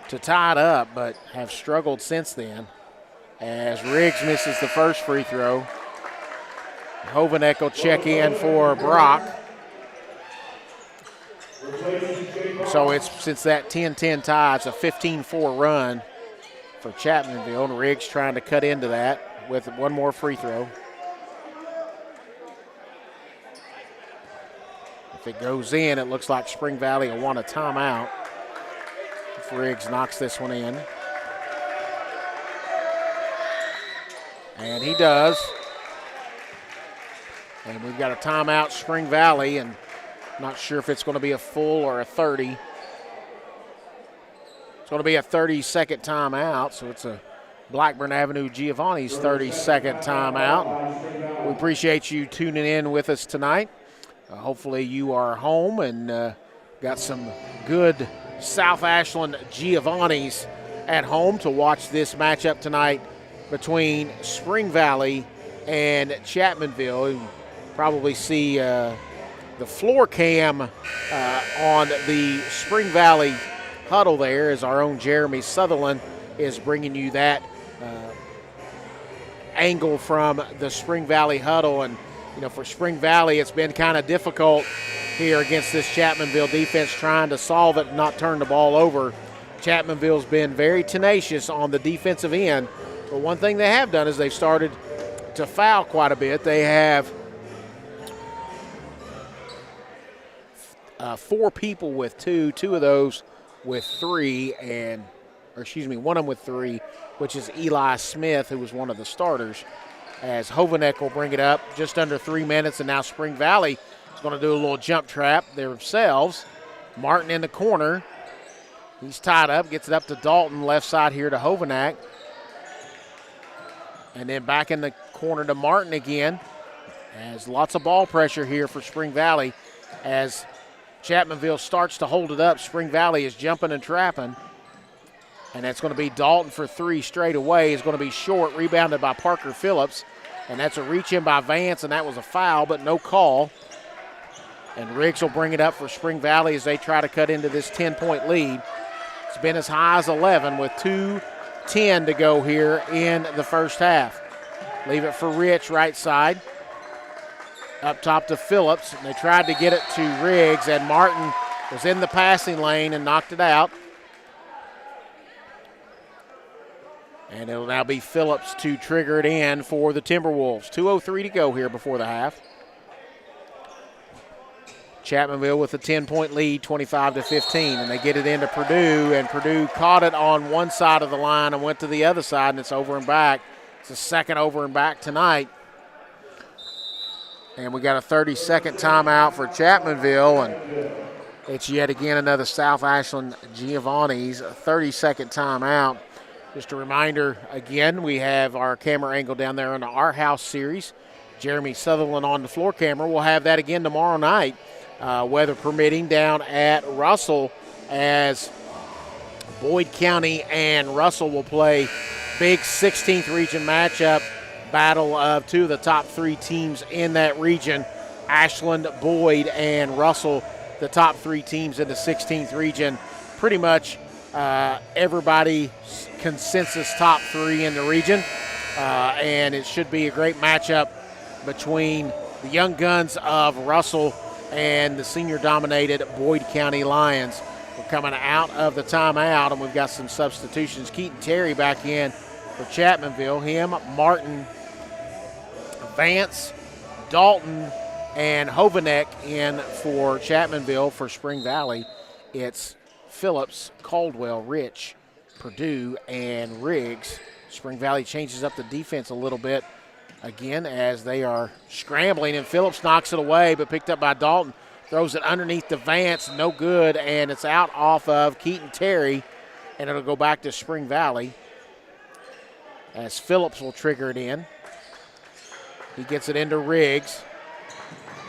to tie it up, but have struggled since then as Riggs misses the first free throw. Hovanek will check in for Brock. So it's, since that 10-10 tie, it's a 15-4 run for Chapmanville, and Riggs trying to cut into that with one more free throw. If it goes in, it looks like Spring Valley will want a timeout if Riggs knocks this one in. And he does. And we've got a timeout, Spring Valley, and not sure if it's going to be a full or a 30. It's going to be a 30-second timeout, so it's a Blackburn Avenue Giovanni's 30-second timeout. We appreciate you tuning in with us tonight. Hopefully you are home and got some good South Ashland Giovanni's at home to watch this matchup tonight between Spring Valley and Chapmanville. You probably see the floor cam on the Spring Valley huddle there as our own Jeremy Sutherland is bringing you that angle from the Spring Valley huddle. And you know, for Spring Valley, it's been kind of difficult here against this Chapmanville defense, trying to solve it and not turn the ball over. Chapmanville's been very tenacious on the defensive end, but one thing they have done is they've started to foul quite a bit. They have 4 people with 2 of those with 3, one of them with 3, which is Eli Smith, who was one of the starters. As Hovanek will bring it up just under 3 minutes, and now Spring Valley is going to do a little jump trap themselves. Martin in the corner. He's tied up, gets it up to Dalton, left side here to Hovanek. And then back in the corner to Martin again. As lots of ball pressure here for Spring Valley. As Chapmanville starts to hold it up, Spring Valley is jumping and trapping. And that's going to be Dalton for 3 straight away. Is going to be short, rebounded by Parker Phillips. And that's a reach in by Vance, and that was a foul, but no call. And Riggs will bring it up for Spring Valley as they try to cut into this 10-point lead. It's been as high as 11 with 2:10 to go here in the first half. Leave it for Rich, right side. Up top to Phillips, and they tried to get it to Riggs, and Martin was in the passing lane and knocked it out. And it'll now be Phillips to trigger it in for the Timberwolves. 2:03 to go here before the half. Chapmanville with a 10-point lead, 25-15, and they get it into Purdue, and Purdue caught it on one side of the line and went to the other side, and it's over and back. It's the second over and back tonight. And we got a 30-second timeout for Chapmanville, and it's yet again another South Ashland Giovanni's 30-second timeout. Just a reminder, again, we have our camera angle down there on the Our House series. Jeremy Sutherland on the floor camera. We'll have that again tomorrow night, weather permitting, down at Russell, as Boyd County and Russell will play big 16th region matchup, battle of two of the top three teams in that region. Ashland, Boyd, and Russell, the top three teams in the 16th region. Pretty much everybody's consensus top three in the region, and it should be a great matchup between the young guns of Russell and the senior-dominated Boyd County Lions. We're coming out of the timeout, and we've got some substitutions. Keaton Terry back in for Chapmanville. Him, Martin, Vance, Dalton, and Hovanek in for Chapmanville. For Spring Valley, it's Phillips, Caldwell, Rich, Purdue, and Riggs. Spring Valley changes up the defense a little bit again as they are scrambling, and Phillips knocks it away, but picked up by Dalton. Throws it underneath the Vance, no good, and it's out off of Keaton Terry, and it'll go back to Spring Valley as Phillips will trigger it in. He gets it into Riggs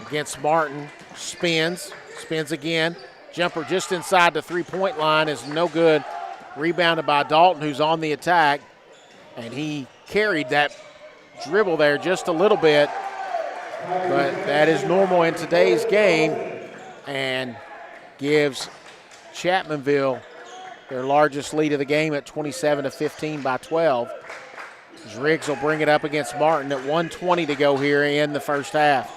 against Martin, spins again. Jumper just inside the three-point line is no good. Rebounded by Dalton, who's on the attack, and he carried that dribble there just a little bit, but that is normal in today's game, and gives Chapmanville their largest lead of the game at 27-15 by 12. Riggs will bring it up against Martin at 1:20 to go here in the first half.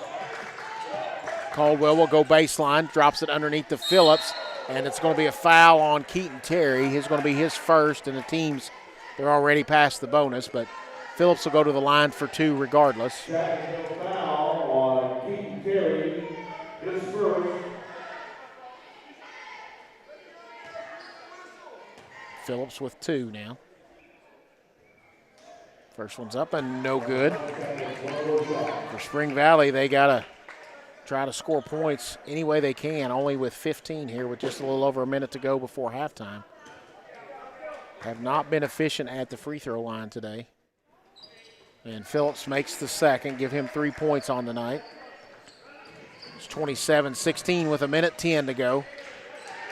Caldwell will go baseline, drops it underneath to Phillips, and it's going to be a foul on Keaton Terry. It's going to be his first, and the teams, they're already past the bonus, but Phillips will go to the line for two regardless. Foul on Keaton Terry, his first. Phillips with two now. First one's up and no good. For Spring Valley, they got to try to score points any way they can, only with 15 here with just a little over a minute to go before halftime. Have not been efficient at the free throw line today. And Phillips makes the second, give him 3 points on the night. It's 27-16 with a minute 10 to go.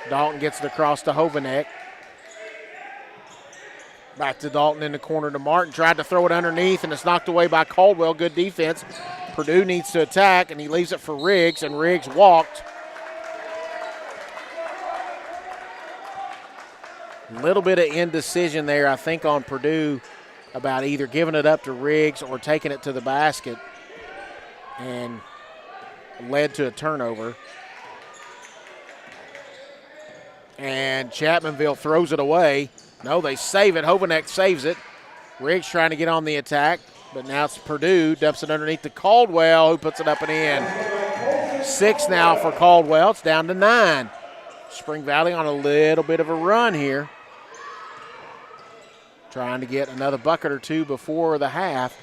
Dalton gets it across to Hovanek. Back to Dalton in the corner to Martin. Tried to throw it underneath, and it's knocked away by Caldwell. Good defense. Purdue needs to attack, and he leaves it for Riggs, and Riggs walked. A little bit of indecision there, I think, on Purdue about either giving it up to Riggs or taking it to the basket, and led to a turnover. And Chapmanville throws it away. No, they save it. Hovanek saves it. Riggs trying to get on the attack, but now it's Purdue. Dumps it underneath to Caldwell, who puts it up and in. 6 now for Caldwell. It's down to 9. Spring Valley on a little bit of a run here. Trying to get another bucket or two before the half.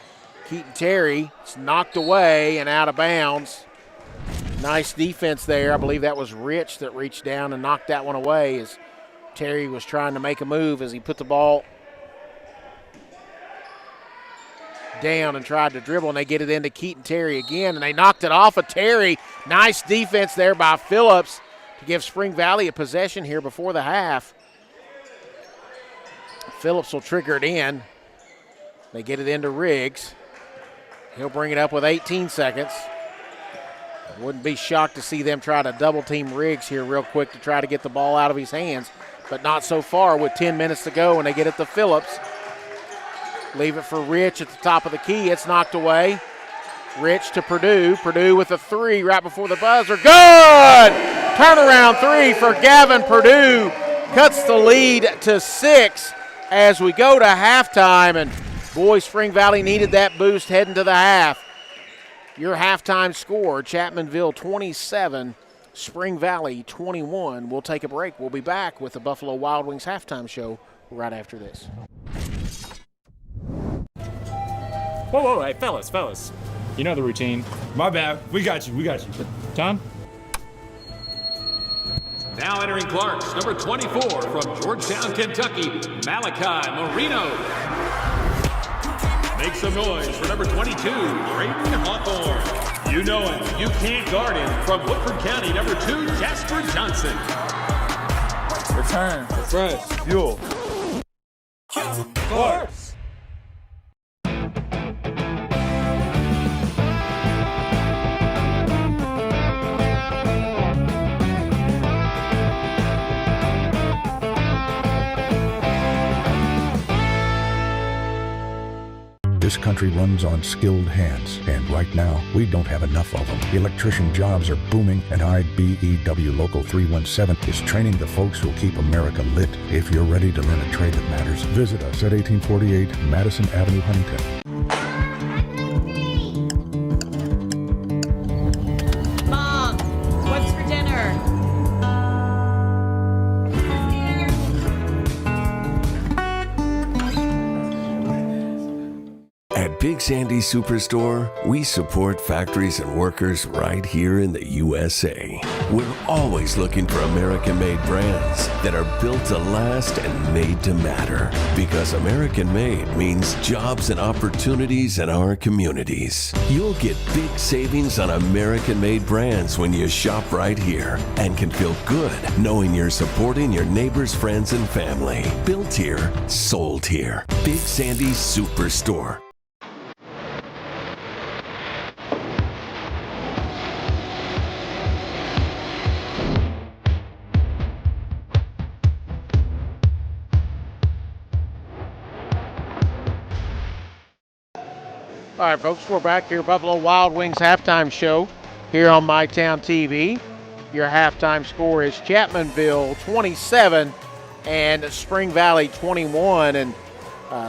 Keaton Terry, it's knocked away and out of bounds. Nice defense there. I believe that was Rich that reached down and knocked that one away as Terry was trying to make a move as he put the ball down and tried to dribble, and they get it into Keaton Terry again, and they knocked it off of Terry. Nice defense there by Phillips to give Spring Valley a possession here before the half. Phillips will trigger it in. They get it into Riggs. He'll bring it up with 18 seconds. Wouldn't be shocked to see them try to double-team Riggs here real quick to try to get the ball out of his hands, but not so far with 10 minutes to go, and they get it to Phillips. Leave it for Rich at the top of the key. It's knocked away. Rich to Purdue. Purdue with a three right before the buzzer. Good! Turnaround three for Gavin Purdue. Cuts the lead to 6 as we go to halftime. And boy, Spring Valley needed that boost heading to the half. Your halftime score, Chapmanville 27, Spring Valley 21. We'll take a break. We'll be back with the Buffalo Wild Wings halftime show right after this. Whoa, hey, fellas. You know the routine. My bad. We got you. Tom? Now entering Clarks, number 24 from Georgetown, Kentucky, Malachi Marino. Make some noise for number 22, Braden Hawthorne. You know him, you can't guard him. From Woodford County, number 2, Jasper Johnson. Return, refresh, fuel. Clarks. This country runs on skilled hands, and right now, we don't have enough of them. Electrician jobs are booming, and IBEW Local 317 is training the folks who'll keep America lit. If you're ready to learn a trade that matters, visit us at 1848 Madison Avenue, Huntington. Mom, what's for dinner? At Big Sandy Superstore, we support factories and workers right here in the USA. We're always looking for American-made brands that are built to last and made to matter. Because American-made means jobs and opportunities in our communities. You'll get big savings on American-made brands when you shop right here and can feel good knowing you're supporting your neighbors, friends, and family. Built here, sold here. Big Sandy Superstore. All right, folks, we're back here, Buffalo Wild Wings halftime show here on MyTown TV. Your halftime score is Chapmanville 27 and Spring Valley 21. And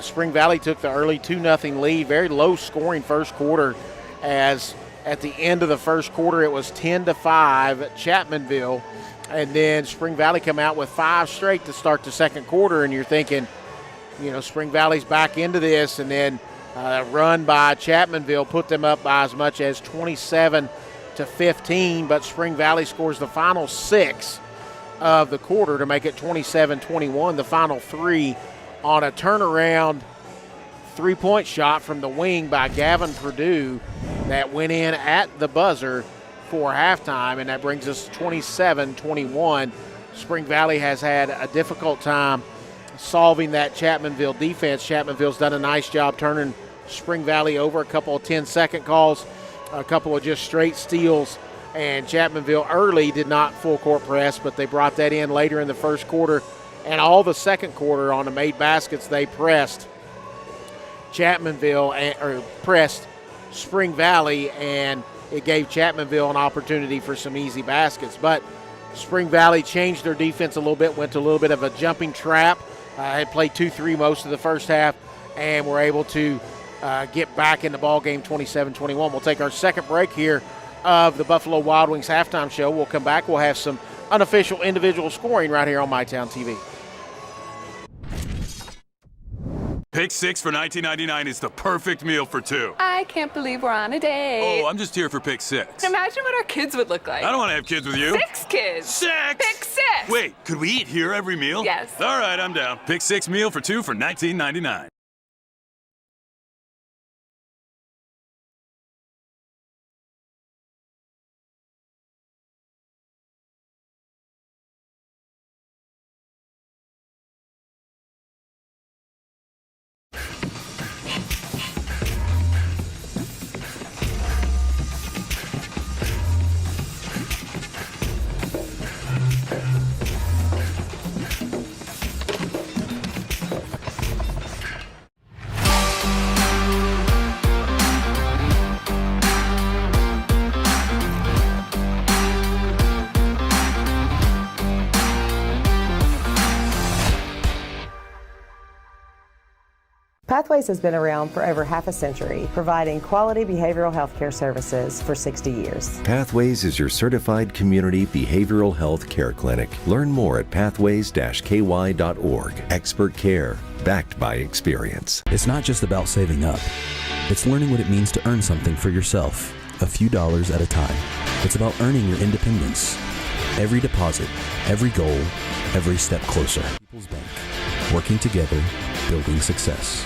Spring Valley took the early 2-0 lead. Very low scoring first quarter, as at the end of the first quarter it was 10-5 Chapmanville. And then Spring Valley come out with 5 straight to start the second quarter. And you're thinking, you know, Spring Valley's back into this. And then run by Chapmanville put them up by as much as 27-15, but Spring Valley scores the final 6 of the quarter to make it 27-21. The final 3 on a turnaround 3-point shot from the wing by Gavin Perdue that went in at the buzzer for halftime, and that brings us 27-21. Spring Valley has had a difficult time solving that Chapmanville defense. Chapmanville's done a nice job turning Spring Valley over, a couple of 10-second calls, a couple of just straight steals, and Chapmanville early did not full court press, but they brought that in later in the first quarter, and all the second quarter on the made baskets they pressed pressed Spring Valley, and it gave Chapmanville an opportunity for some easy baskets. But Spring Valley changed their defense a little bit, went to a little bit of a jumping trap. Had played 2-3 most of the first half, and were able to get back in the ball game 27-21. We'll take our second break here of the Buffalo Wild Wings halftime show. We'll come back. We'll have some unofficial individual scoring right here on MyTown TV. Pick 6 for $19.99 is the perfect meal for 2. I can't believe we're on a date. Oh, I'm just here for pick 6. Imagine what our kids would look like. I don't want to have kids with you. 6 kids. 6! Pick 6! Wait, could we eat here every meal? Yes. All right, I'm down. Pick 6 meal for 2 for $19.99. Pathways has been around for over half a century, providing quality behavioral health care services for 60 years. Pathways is your certified community behavioral health care clinic. Learn more at pathways-ky.org. Expert care, backed by experience. It's not just about saving up. It's learning what it means to earn something for yourself, a few dollars at a time. It's about earning your independence. Every deposit, every goal, every step closer. People's Bank. Working together, building success.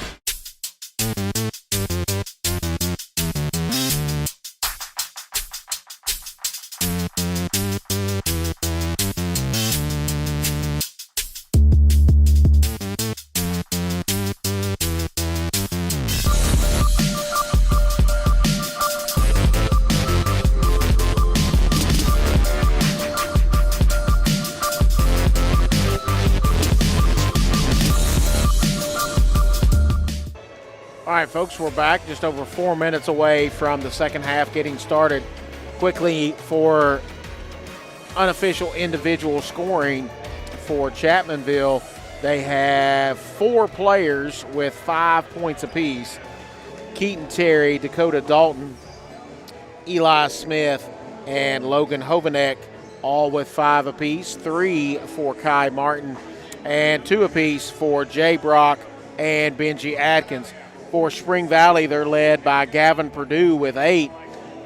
All right, folks, we're back just over 4 minutes away from the second half getting started. Quickly for unofficial individual scoring for Chapmanville, they have 4 players with 5 points apiece. Keaton Terry, Dakota Dalton, Eli Smith, and Logan Hovanek, all with 5 apiece. 3 for Kai Martin, and 2 apiece for Jay Brock and Benji Atkins. For Spring Valley, they're led by Gavin Perdue with 8,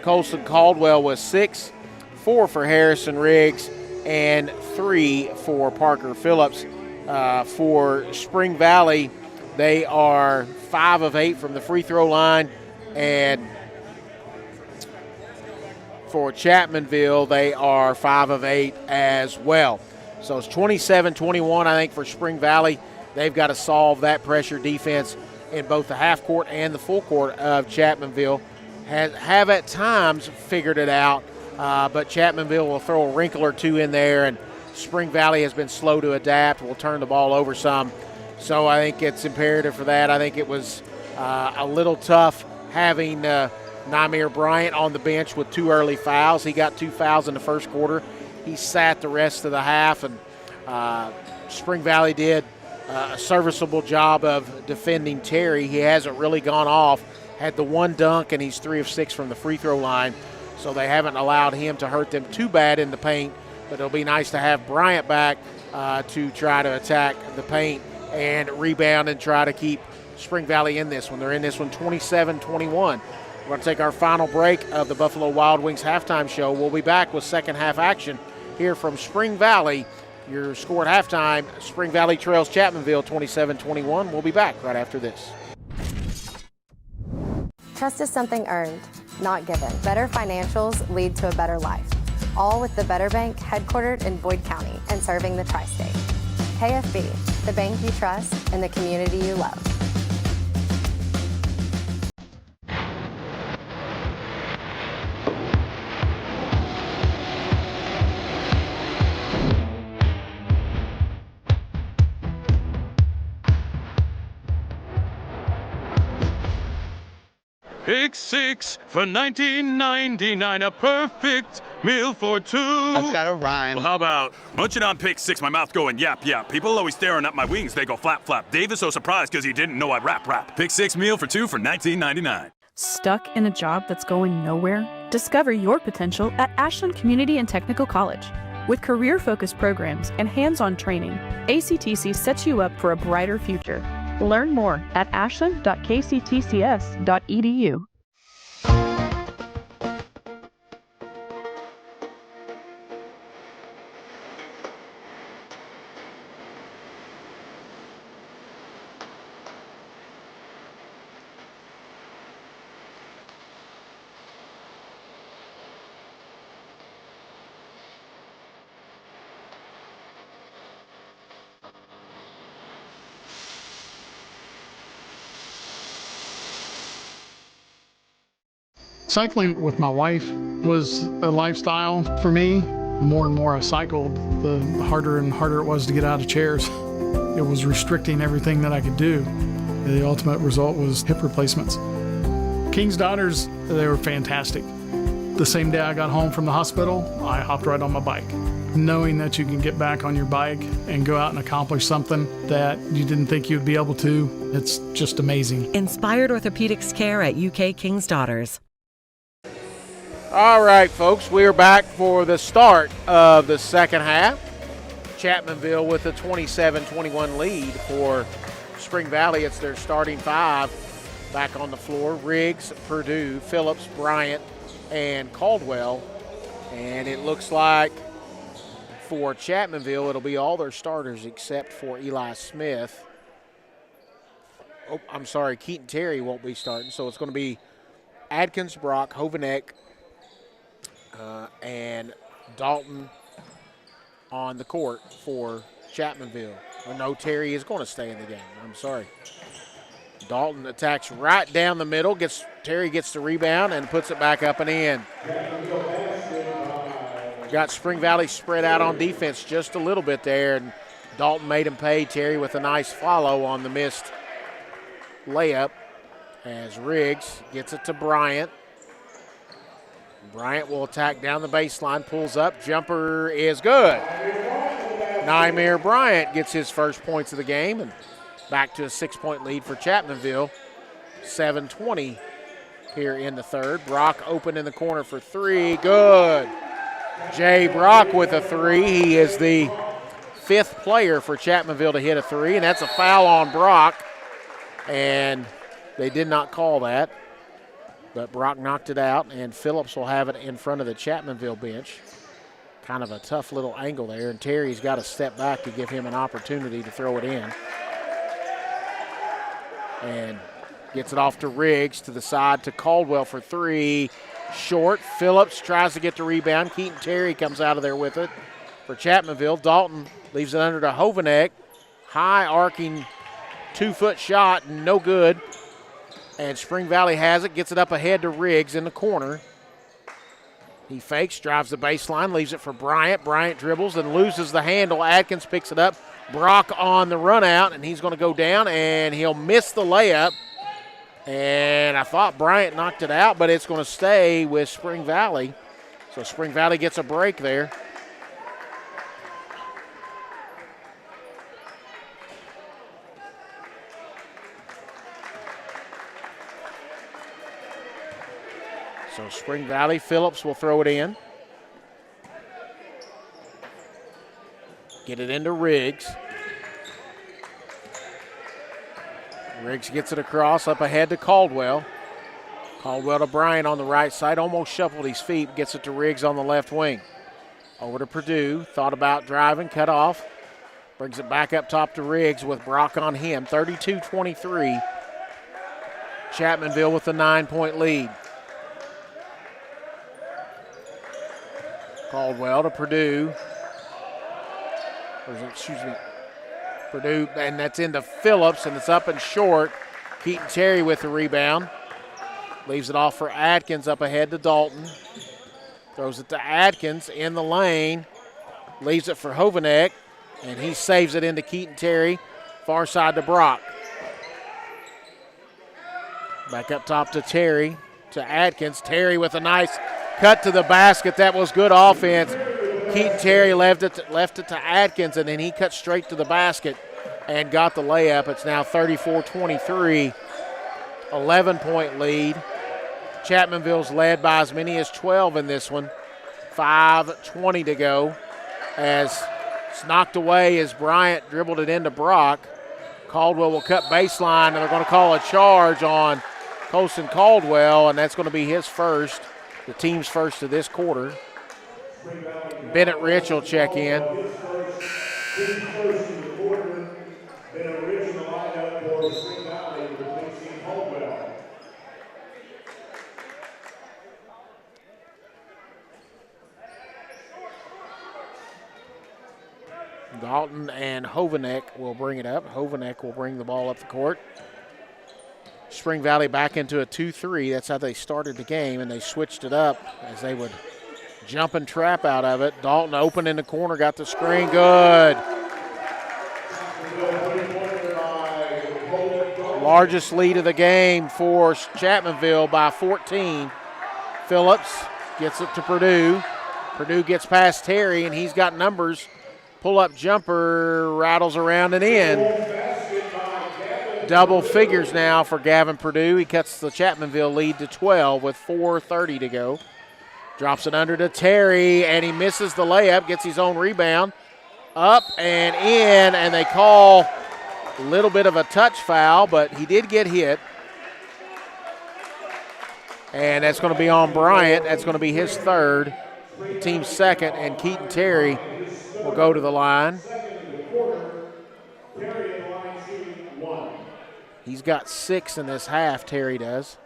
Colson Caldwell with 6, 4 for Harrison Riggs, and 3 for Parker Phillips. For Spring Valley, they are 5 of 8 from the free throw line, and for Chapmanville, they are 5 of 8 as well. So it's 27-21, I think, for Spring Valley. They've got to solve that pressure defense in both the half court and the full court of Chapmanville. Have at times figured it out, but Chapmanville will throw a wrinkle or two in there, and Spring Valley has been slow to adapt, will turn the ball over some. So I think it's imperative for that. I think it was a little tough having Namir Bryant on the bench with 2 early fouls. He got 2 fouls in the first quarter. He sat the rest of the half, and Spring Valley did a serviceable job of defending Terry. He hasn't really gone off. Had the 1 dunk, and he's 3 of 6 from the free throw line. So they haven't allowed him to hurt them too bad in the paint. But it'll be nice to have Bryant back to try to attack the paint and rebound and try to keep Spring Valley in this one. They're in this one 27-21. We're going to take our final break of the Buffalo Wild Wings halftime show. We'll be back with second half action here from Spring Valley. Your score at halftime, Spring Valley trails Chapmanville 27-21. We'll be back right after this. Trust is something earned, not given. Better financials lead to a better life. All with the Better Bank, headquartered in Boyd County and serving the tri-state. KFB, the bank you trust and the community you love. Pick 6 for $19.99, a perfect meal for 2. I've got a rhyme. Well, how about munching on pick 6, my mouth going yap, yap. People always staring at my wings, they go flap, flap. Dave is so surprised because he didn't know I'd rap. Pick 6 meal for 2 for $19.99. Stuck in a job that's going nowhere? Discover your potential at Ashland Community and Technical College. With career-focused programs and hands-on training, ACTC sets you up for a brighter future. Learn more at ashland.kctcs.edu. Cycling with my wife was a lifestyle for me. The more and more I cycled, the harder and harder it was to get out of chairs. It was restricting everything that I could do. The ultimate result was hip replacements. King's Daughters, they were fantastic. The same day I got home from the hospital, I hopped right on my bike. knowing that you can get back on your bike and go out and accomplish something that you didn't think you'd be able to, it's just amazing. Inspired Orthopedics Care at UK King's Daughters. All right, folks, we're back for the start of the second half. Chapmanville with a 27-21 lead for Spring Valley. It's their starting five back on the floor. Riggs, Purdue, Phillips, Bryant, and Caldwell. And it looks like for Chapmanville, it'll be all their starters except for Eli Smith. Oh, I'm sorry, Keaton Terry won't be starting. So it's going to be Adkins, Brock, Hovanek, and Dalton on the court for Chapmanville. Oh, no, Terry is going to stay in the game. I'm sorry. Dalton attacks right down the middle. Terry gets the rebound and puts it back up and in. Got Spring Valley spread out on defense just a little bit there, and Dalton made him pay. Terry with a nice follow on the missed layup as Riggs gets it to Bryant. Bryant will attack down the baseline, pulls up, jumper is good. Nymir Bryant gets his first points of the game, and back to a 6-point lead for Chapmanville. 7:20 here in the third. Brock open in the corner for three, good. Jay Brock with a three. He is the fifth player for Chapmanville to hit a three, and that's a foul on Brock, and they did not call that. But Brock knocked it out, and Phillips will have it in front of the Chapmanville bench. Kind of a tough little angle there, and Terry's got to step back to give him an opportunity to throw it in. And gets it off to Riggs, to the side to Caldwell for three. Short. Phillips tries to get the rebound. Keaton Terry comes out of there with it for Chapmanville. Dalton leaves it under to Hovanek. High arcing 2-foot shot, no good. And Spring Valley has it, gets it up ahead to Riggs in the corner. He fakes, drives the baseline, leaves it for Bryant. Bryant dribbles and loses the handle. Adkins picks it up. Brock on the run out, and he's going to go down, and he'll miss the layup. And I thought Bryant knocked it out, but it's going to stay with Spring Valley. So Spring Valley gets a break there. So Spring Valley, Phillips will throw it in. Get it into Riggs. Riggs gets it across, up ahead to Caldwell. Caldwell to Bryant on the right side, almost shuffled his feet, gets it to Riggs on the left wing. Over to Purdue, thought about driving, cut off. Brings it back up top to Riggs with Brock on him, 32-23. Chapmanville with a 9-point lead. Caldwell to Purdue. Purdue, and that's into Phillips, and it's up and short. Keaton Terry with the rebound. Leaves it off for Adkins up ahead to Dalton. Throws it to Adkins in the lane. Leaves it for Hovanek, and he saves it into Keaton Terry. Far side to Brock. Back up top to Terry, to Adkins. Terry with a nice cut to the basket. That was good offense. Keaton Terry left it to Adkins, and then he cut straight to the basket and got the layup. It's now 34-23, 11-point lead. Chapmanville's led by as many as 12 in this one. 5:20 to go as it's knocked away as Bryant dribbled it into Brock. Caldwell will cut baseline, and they're going to call a charge on Colson Caldwell, and that's going to be his first, the team's first of this quarter. Bennett Rich will check in. Dalton and Hovanek will bring it up. Hovanek will bring the ball up the court. Spring Valley back into a 2-3. That's how they started the game, and they switched it up as they would jump and trap out of it. Dalton open in the corner, got the screen, good. Largest lead of the game for Chapmanville by 14. Phillips gets it to Purdue. Purdue gets past Terry, and he's got numbers. Pull-up jumper, rattles around and in. Double figures now for Gavin Purdue. He cuts the Chapmanville lead to 12 with 4:30 to go. Drops it under to Terry, and he misses the layup, gets his own rebound. Up and in, and they call a little bit of a touch foul, but he did get hit. And that's going to be on Bryant. That's going to be his third, the team's second, and Keaton Terry will go to the line. He's got 6 in this half, Terry does.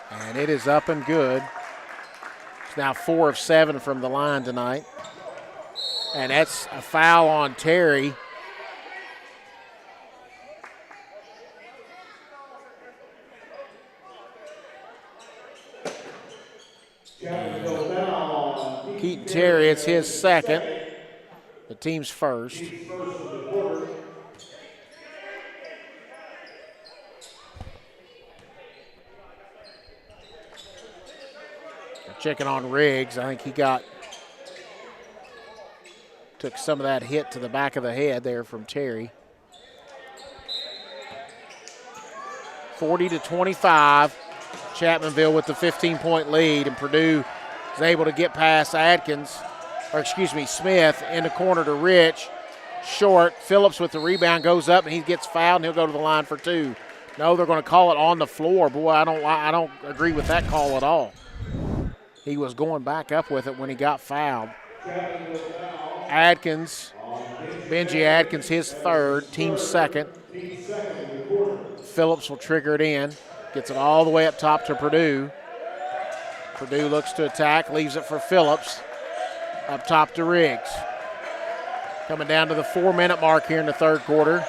And it is up and good. It's now 4 of 7 from the line tonight. And that's a foul on Terry. Keaton Terry, it's his second. The team's first. Checking on Riggs. I think he took some of that hit to the back of the head there from Terry. 40-25. Chapmanville with the 15-point lead, and Purdue is able to get past Smith in the corner to Rich. Short. Phillips with the rebound goes up, and he gets fouled, and he'll go to the line for 2. No, they're going to call it on the floor. Boy, I don't agree with that call at all. He was going back up with it when he got fouled. Benji Adkins, his third, team second. Phillips will trigger it in. Gets it all the way up top to Purdue. Purdue looks to attack, leaves it for Phillips. Up top to Riggs. Coming down to the 4-minute mark here in the third quarter.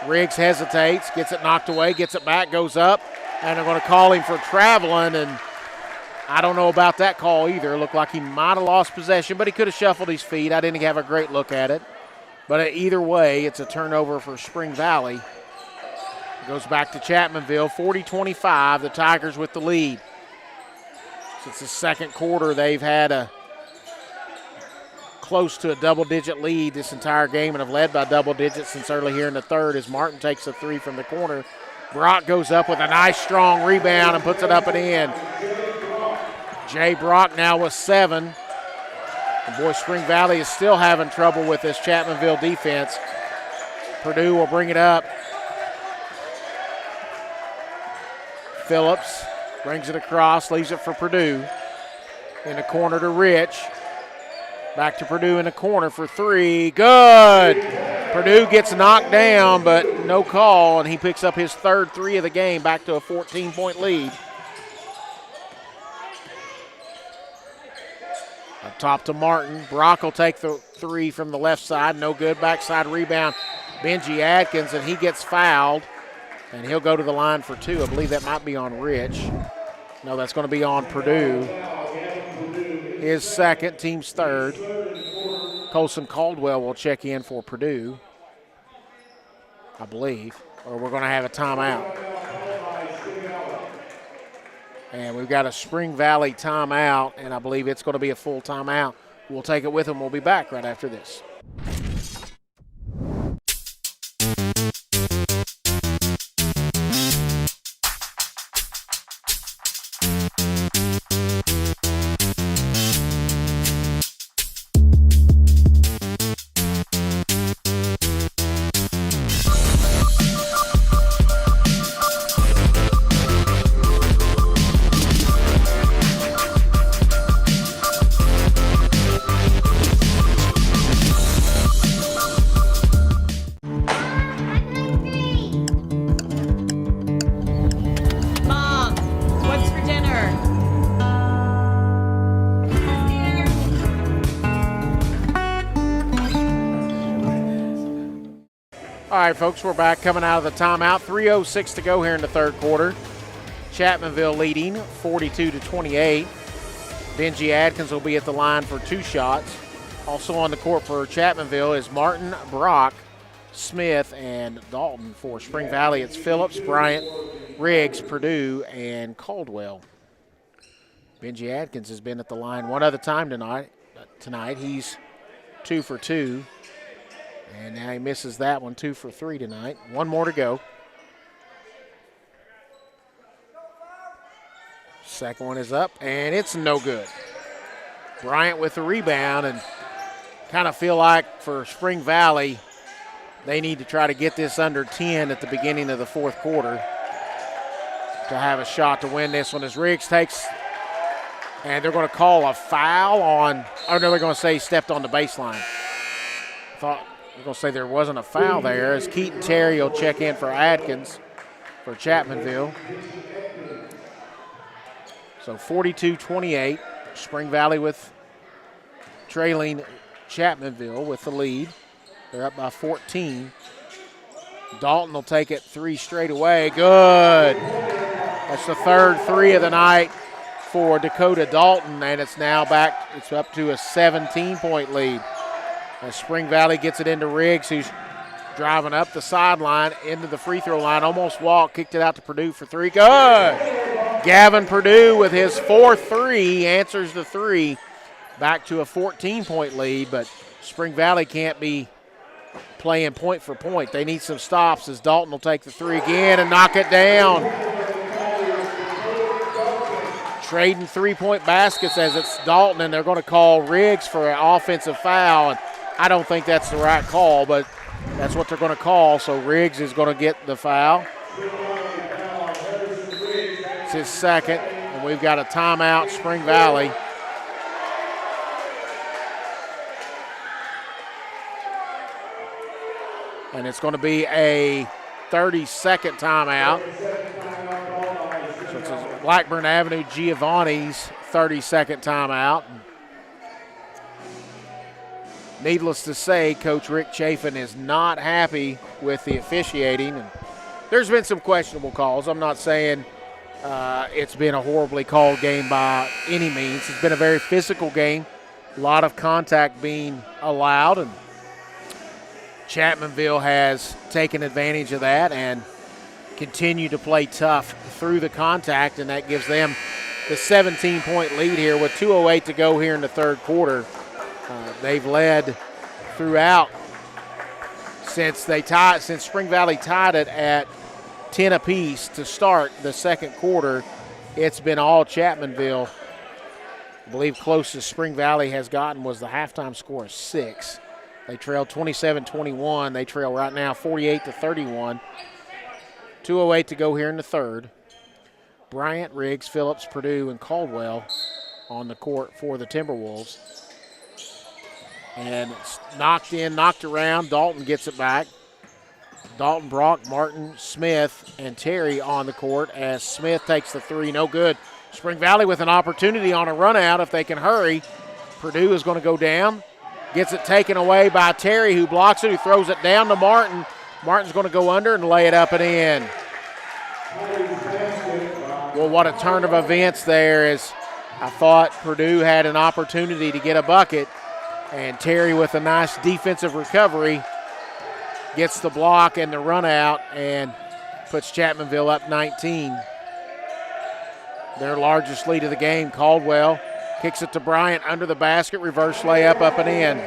Riggs hesitates, gets it knocked away, gets it back, goes up, and they're going to call him for traveling, and I don't know about that call either. It looked like he might have lost possession, but he could have shuffled his feet. I didn't have a great look at it. But either way, it's a turnover for Spring Valley. It goes back to Chapmanville, 40-25, the Tigers with the lead. Since the second quarter, they've had close to a double-digit lead this entire game and have led by double digits since early here in the third as Martin takes a 3 from the corner. Brock goes up with a nice, strong rebound and puts it up and in. Jay Brock now with 7. And boy, Spring Valley is still having trouble with this Chapmanville defense. Purdue will bring it up. Phillips brings it across, leaves it for Purdue. In the corner to Rich. Back to Purdue in the corner for 3. Good! Purdue gets knocked down, but no call, and he picks up his third 3 of the game, back to a 14-point lead. Up top to Martin. Brock will take the 3 from the left side. No good. Backside rebound. Benji Adkins, and he gets fouled. And he'll go to the line for 2. I believe that might be on Rich. No, that's going to be on Purdue. His second, team's third. Colson Caldwell will check in for Purdue, I believe. Or we're going to have a timeout. And we've got a Spring Valley timeout, and I believe it's going to be a full timeout. We'll take it with them. We'll be back right after this. All right, folks, we're back coming out of the timeout. 3:06 to go here in the third quarter. Chapmanville leading 42-28. Benji Adkins will be at the line for 2 shots. Also on the court for Chapmanville is Martin, Brock, Smith, and Dalton. For Spring Valley, it's Phillips, Bryant, Riggs, Purdue, and Caldwell. Benji Adkins has been at the line one other time tonight. He's 2 for 2. And now he misses that one, 2 for 3 tonight. One more to go. Second one is up, and it's no good. Bryant with the rebound, and kind of feel like for Spring Valley, they need to try to get this under 10 at the beginning of the fourth quarter to have a shot to win this one. As Riggs takes, and they're going to call a foul on, or no, they're going to say he stepped on the baseline. Thought they're going to say there wasn't a foul there, as Keaton Terry will check in for Adkins for Chapmanville. So 42-28, Spring Valley with trailing Chapmanville with the lead. They're up by 14. Dalton will take it 3 straight away. Good. That's the third 3 of the night for Dakota Dalton, and it's now back. It's up to a 17-point lead. As Spring Valley gets it into Riggs, who's driving up the sideline into the free throw line, almost walked, kicked it out to Purdue for 3. Good. Gavin Purdue with his 4th 3 answers the 3. Back to a 14-point lead, but Spring Valley can't be playing point for point. They need some stops as Dalton will take the 3 again and knock it down. Trading 3-point baskets as it's Dalton, and they're going to call Riggs for an offensive foul. And I don't think that's the right call, but that's what they're going to call. So Riggs is going to get the foul. It's his second, and we've got a timeout, Spring Valley. And it's going to be a 30-second timeout. So it's a Blackburn Avenue Giovanni's 30-second timeout. Needless to say, Coach Rick Chafin is not happy with the officiating. And there's been some questionable calls. I'm not saying it's been a horribly called game by any means. It's been a very physical game. A lot of contact being allowed, and Chapmanville has taken advantage of that and continue to play tough through the contact, and that gives them the 17-point lead here with 2:08 to go here in the third quarter. They've led throughout since Spring Valley tied it at 10 apiece to start the second quarter. It's been all Chapmanville. I believe closest Spring Valley has gotten was the halftime score of 6. They trailed 27-21. They trail right now 48-31. 2:08 to go here in the third. Bryant, Riggs, Phillips, Purdue, and Caldwell on the court for the Timberwolves. And it's knocked in, knocked around. Dalton gets it back. Dalton, Brock, Martin, Smith, and Terry on the court as Smith takes the 3. No good. Spring Valley with an opportunity on a run out if they can hurry. Purdue is going to go down. Gets it taken away by Terry, who blocks it, who throws it down to Martin. Martin's going to go under and lay it up and in. Well, what a turn of events there is. I thought Purdue had an opportunity to get a bucket, and Terry with a nice defensive recovery gets the block and the run out and puts Chapmanville up 19. Their largest lead of the game. Caldwell kicks it to Bryant under the basket, reverse layup up and in.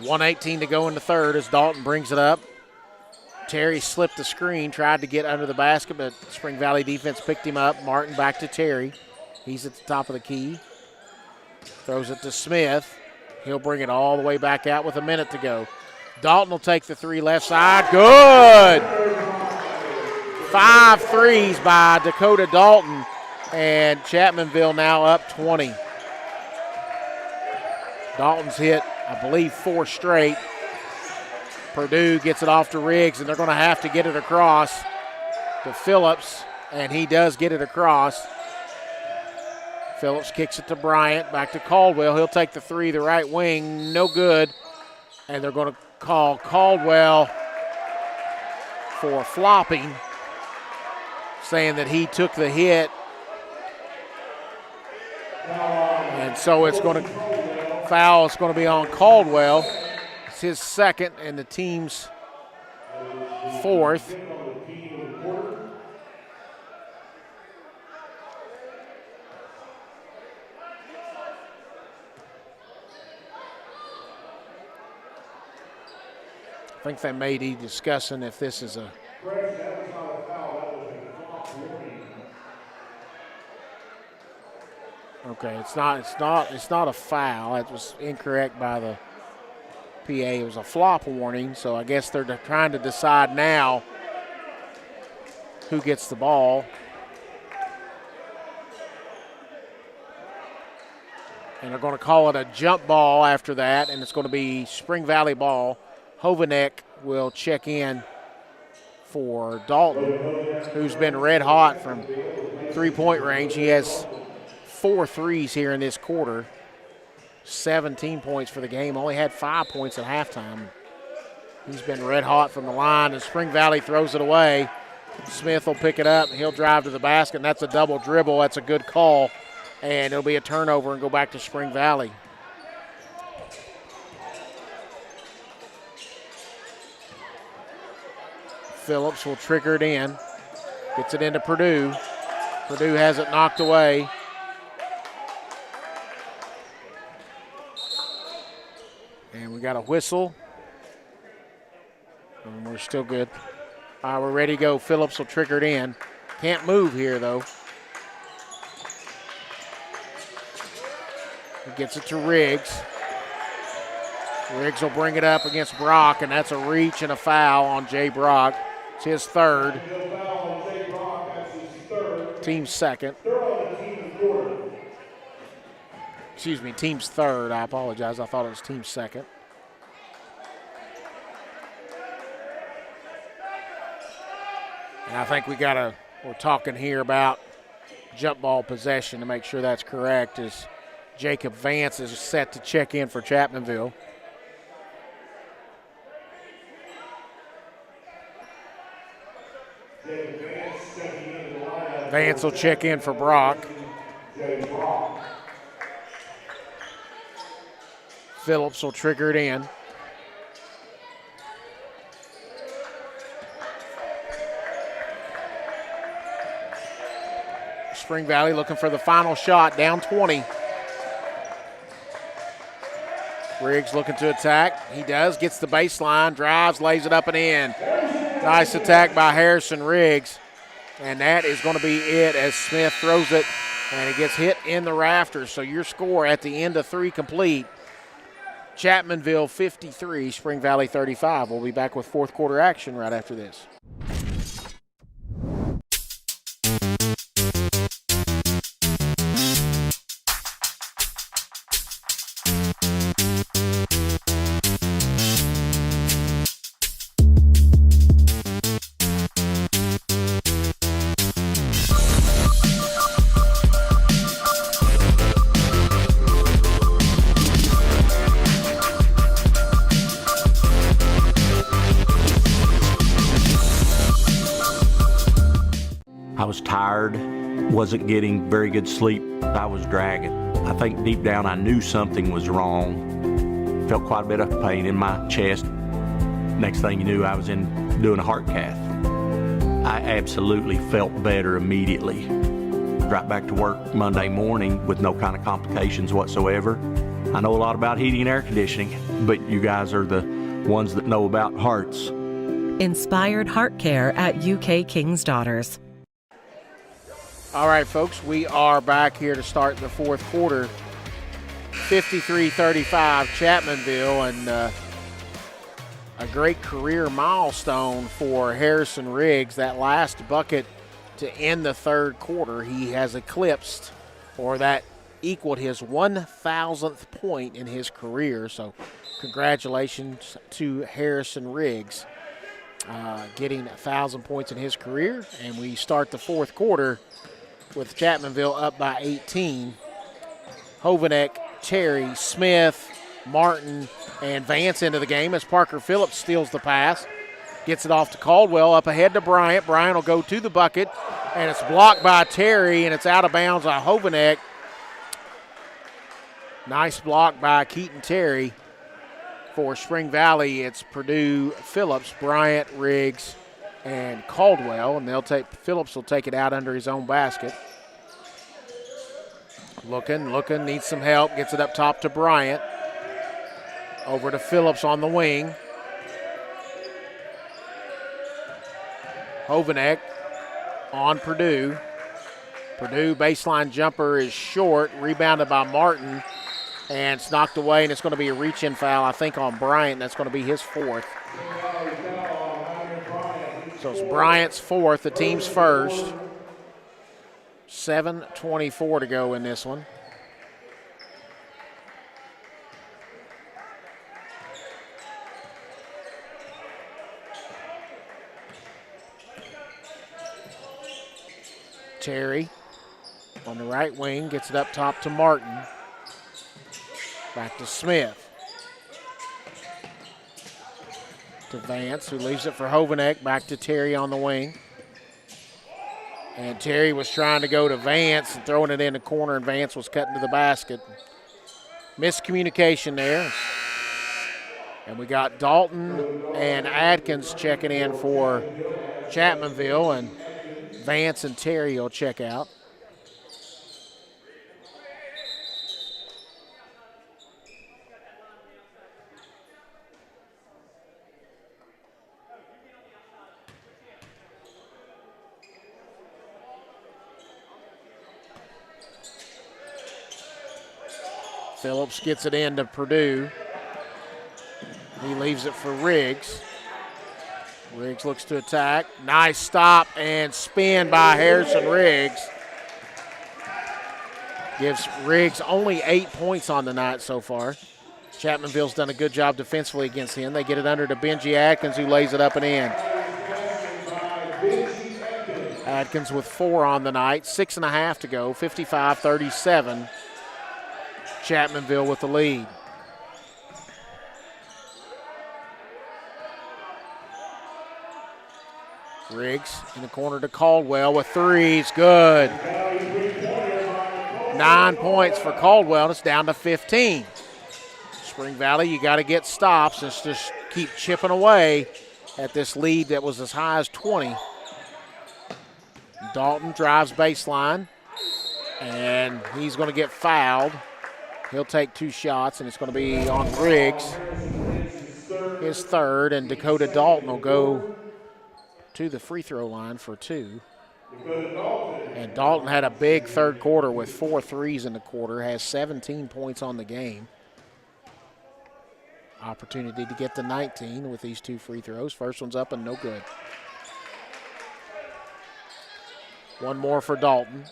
.118 to go in the third as Dalton brings it up. Terry slipped the screen, tried to get under the basket, but Spring Valley defense picked him up. Martin back to Terry. He's at the top of the key. Throws it to Smith. He'll bring it all the way back out with a minute to go. Dalton will take the 3 left side. Good! 5 threes by Dakota Dalton, and Chapmanville now up 20. Dalton's hit, I believe, 4 straight. Purdue gets it off to Riggs, and they're going to have to get it across to Phillips, and he does get it across. Phillips kicks it to Bryant, back to Caldwell. He'll take the 3, the right wing, no good. And they're going to call Caldwell for flopping, saying that he took the hit. And so it's going to foul. It's going to be on Caldwell. It's his second and the team's fourth. I think they may be discussing if this is a okay. It's not a foul. That was incorrect by the PA. It was a flop warning. So I guess they're trying to decide now who gets the ball. And they're going to call it a jump ball after that, and it's going to be Spring Valley ball. Hovanek will check in for Dalton, who's been red hot from three-point range. He has 4 threes here in this quarter, 17 points for the game. Only had 5 points at halftime. He's been red hot from the line, and Spring Valley throws it away. Smith will pick it up. He'll drive to the basket, and that's a double dribble. That's a good call, and it'll be a turnover and go back to Spring Valley. Phillips will trigger it in. Gets it into Purdue. Purdue has it knocked away. And we got a whistle. And we're still good. All right, we're ready to go. Phillips will trigger it in. Can't move here, though. He gets it to Riggs. Riggs will bring it up against Brock, and that's a reach and a foul on Jay Brock. It's his third. Team's second. Excuse me, team's third. I apologize. I thought it was team's second. And I think we're talking here about jump ball possession to make sure that's correct, as Jacob Vance is set to check in for Chapmanville. Vance will check in for Brock. Phillips will trigger it in. Spring Valley looking for the final shot, down 20. Riggs looking to attack. He does, gets the baseline, drives, lays it up and in. Nice attack by Harrison Riggs. And that is going to be it as Smith throws it, and it gets hit in the rafters. So your score at the end of 3 complete, Chapmanville 53, Spring Valley 35. We'll be back with fourth quarter action right after this. I was tired, wasn't getting very good sleep. I was dragging. I think deep down I knew something was wrong. Felt quite a bit of pain in my chest. Next thing you knew, I was doing a heart cath. I absolutely felt better immediately. Right back to work Monday morning with no kind of complications whatsoever. I know a lot about heating and air conditioning, but you guys are the ones that know about hearts. Inspired Heart Care at UK King's Daughters. All right, folks, we are back here to start the fourth quarter. 53-35 Chapmanville, and a great career milestone for Harrison Riggs. That last bucket to end the third quarter, he has eclipsed, or that equaled his 1,000th point in his career. So congratulations to Harrison Riggs, getting 1,000 points in his career. And we start the fourth quarter with Chapmanville up by 18. Hovanek, Terry, Smith, Martin, and Vance into the game as Parker Phillips steals the pass. Gets it off to Caldwell, up ahead to Bryant. Bryant will go to the bucket, and it's blocked by Terry, and it's out of bounds by Hovanek. Nice block by Keaton Terry. For Spring Valley, it's Purdue, Phillips, Bryant, Riggs, and Caldwell, and Phillips will take it out under his own basket. Looking, needs some help, gets it up top to Bryant. Over to Phillips on the wing. Hovanek on Purdue. Purdue baseline jumper is short, rebounded by Martin, and it's knocked away, and it's going to be a reach-in foul, I think, on Bryant. That's going to be his fourth. So it's Bryant's fourth, the team's first. 7:24 to go in this one. Terry on the right wing, gets it up top to Martin. Back to Smith. To Vance, who leaves it for Hovanek. Back to Terry on the wing. And Terry was trying to go to Vance and throwing it in the corner, and Vance was cutting to the basket. Miscommunication there. And we got Dalton and Adkins checking in for Chapmanville, and Vance and Terry will check out. Phillips gets it into Purdue. He leaves it for Riggs. Riggs looks to attack. Nice stop and spin by Harrison Riggs. Gives Riggs only 8 points on the night so far. Chapmanville's done a good job defensively against him. They get it under to Benji Adkins, who lays it up and in. Adkins with 4 on the night, 6.5 to go, 55-37. Chapmanville with the lead. Riggs in the corner to Caldwell with threes. Good. 9 points for Caldwell. It's down to 15. Spring Valley, you got to get stops and just keep chipping away at this lead that was as high as 20. Dalton drives baseline, and he's going to get fouled. He'll take 2 shots, and it's going to be on Riggs, his third, and Dakota Dalton will go to the free throw line for 2. And Dalton had a big third quarter with 4 threes in the quarter, has 17 points on the game. Opportunity to get to 19 with these 2 free throws. First one's up and no good. One more for Dalton.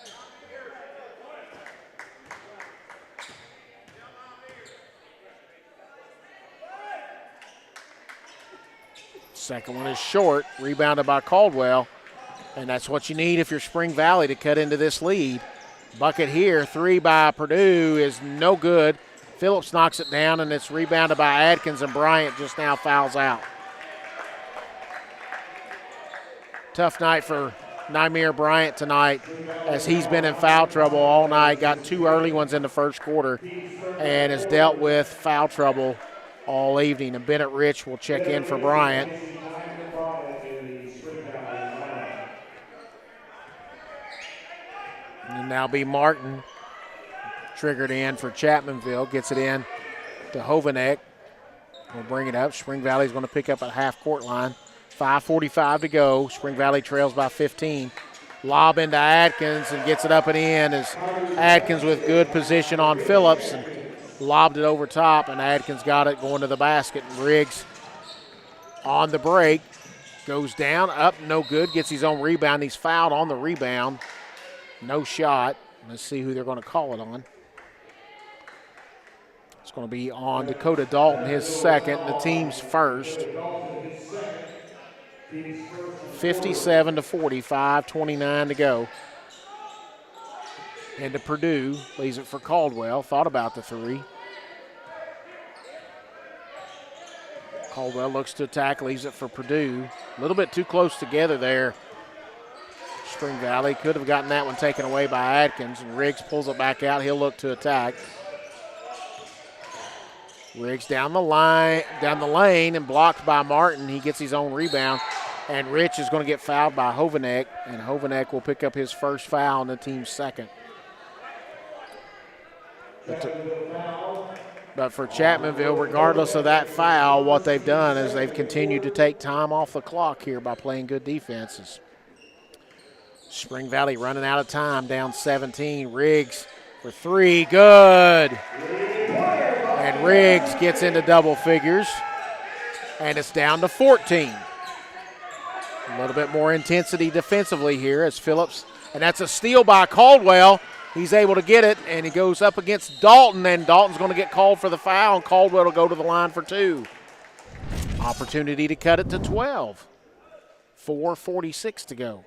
Second one is short, rebounded by Caldwell, and that's what you need if you're Spring Valley to cut into this lead. Bucket here, 3 by Purdue is no good. Phillips knocks it down, and it's rebounded by Adkins, and Bryant just now fouls out. Tough night for Nymir Bryant tonight, as he's been in foul trouble all night. Got 2 early ones in the first quarter and has dealt with foul trouble all evening. And Bennett Rich will check in for Bryant. And now be Martin, triggered in for Chapmanville, gets it in to Hovanek. We'll bring it up. Spring Valley's going to pick up at half-court line. 5:45 to go. Spring Valley trails by 15. Lob into Adkins and gets it up and in as Adkins with good position on Phillips and lobbed it over top, and Adkins got it going to the basket. And Riggs on the break goes down, up, no good, gets his own rebound. He's fouled on the rebound. No shot. Let's see who they're going to call it on. It's going to be on Dakota Dalton, his second, the team's first. 57-40, 29 to go. Into Purdue, leaves it for Caldwell. Thought about the 3. Caldwell looks to attack, leaves it for Purdue. A little bit too close together there. Spring Valley could have gotten that one taken away by Adkins, and Riggs pulls it back out. He'll look to attack. Riggs down the lane, and blocked by Martin. He gets his own rebound, and Rich is going to get fouled by Hovanek, and Hovanek will pick up his first foul and the team's second. But for Chapmanville, regardless of that foul, what they've done is they've continued to take time off the clock here by playing good defenses. Spring Valley running out of time, down 17. Riggs for three, good. And Riggs gets into double figures, and it's down to 14. A little bit more intensity defensively here as Phillips, and that's a steal by Caldwell. He's able to get it, and he goes up against Dalton, and Dalton's going to get called for the foul, and Caldwell will go to the line for two. Opportunity to cut it to 12. 4:46 to go.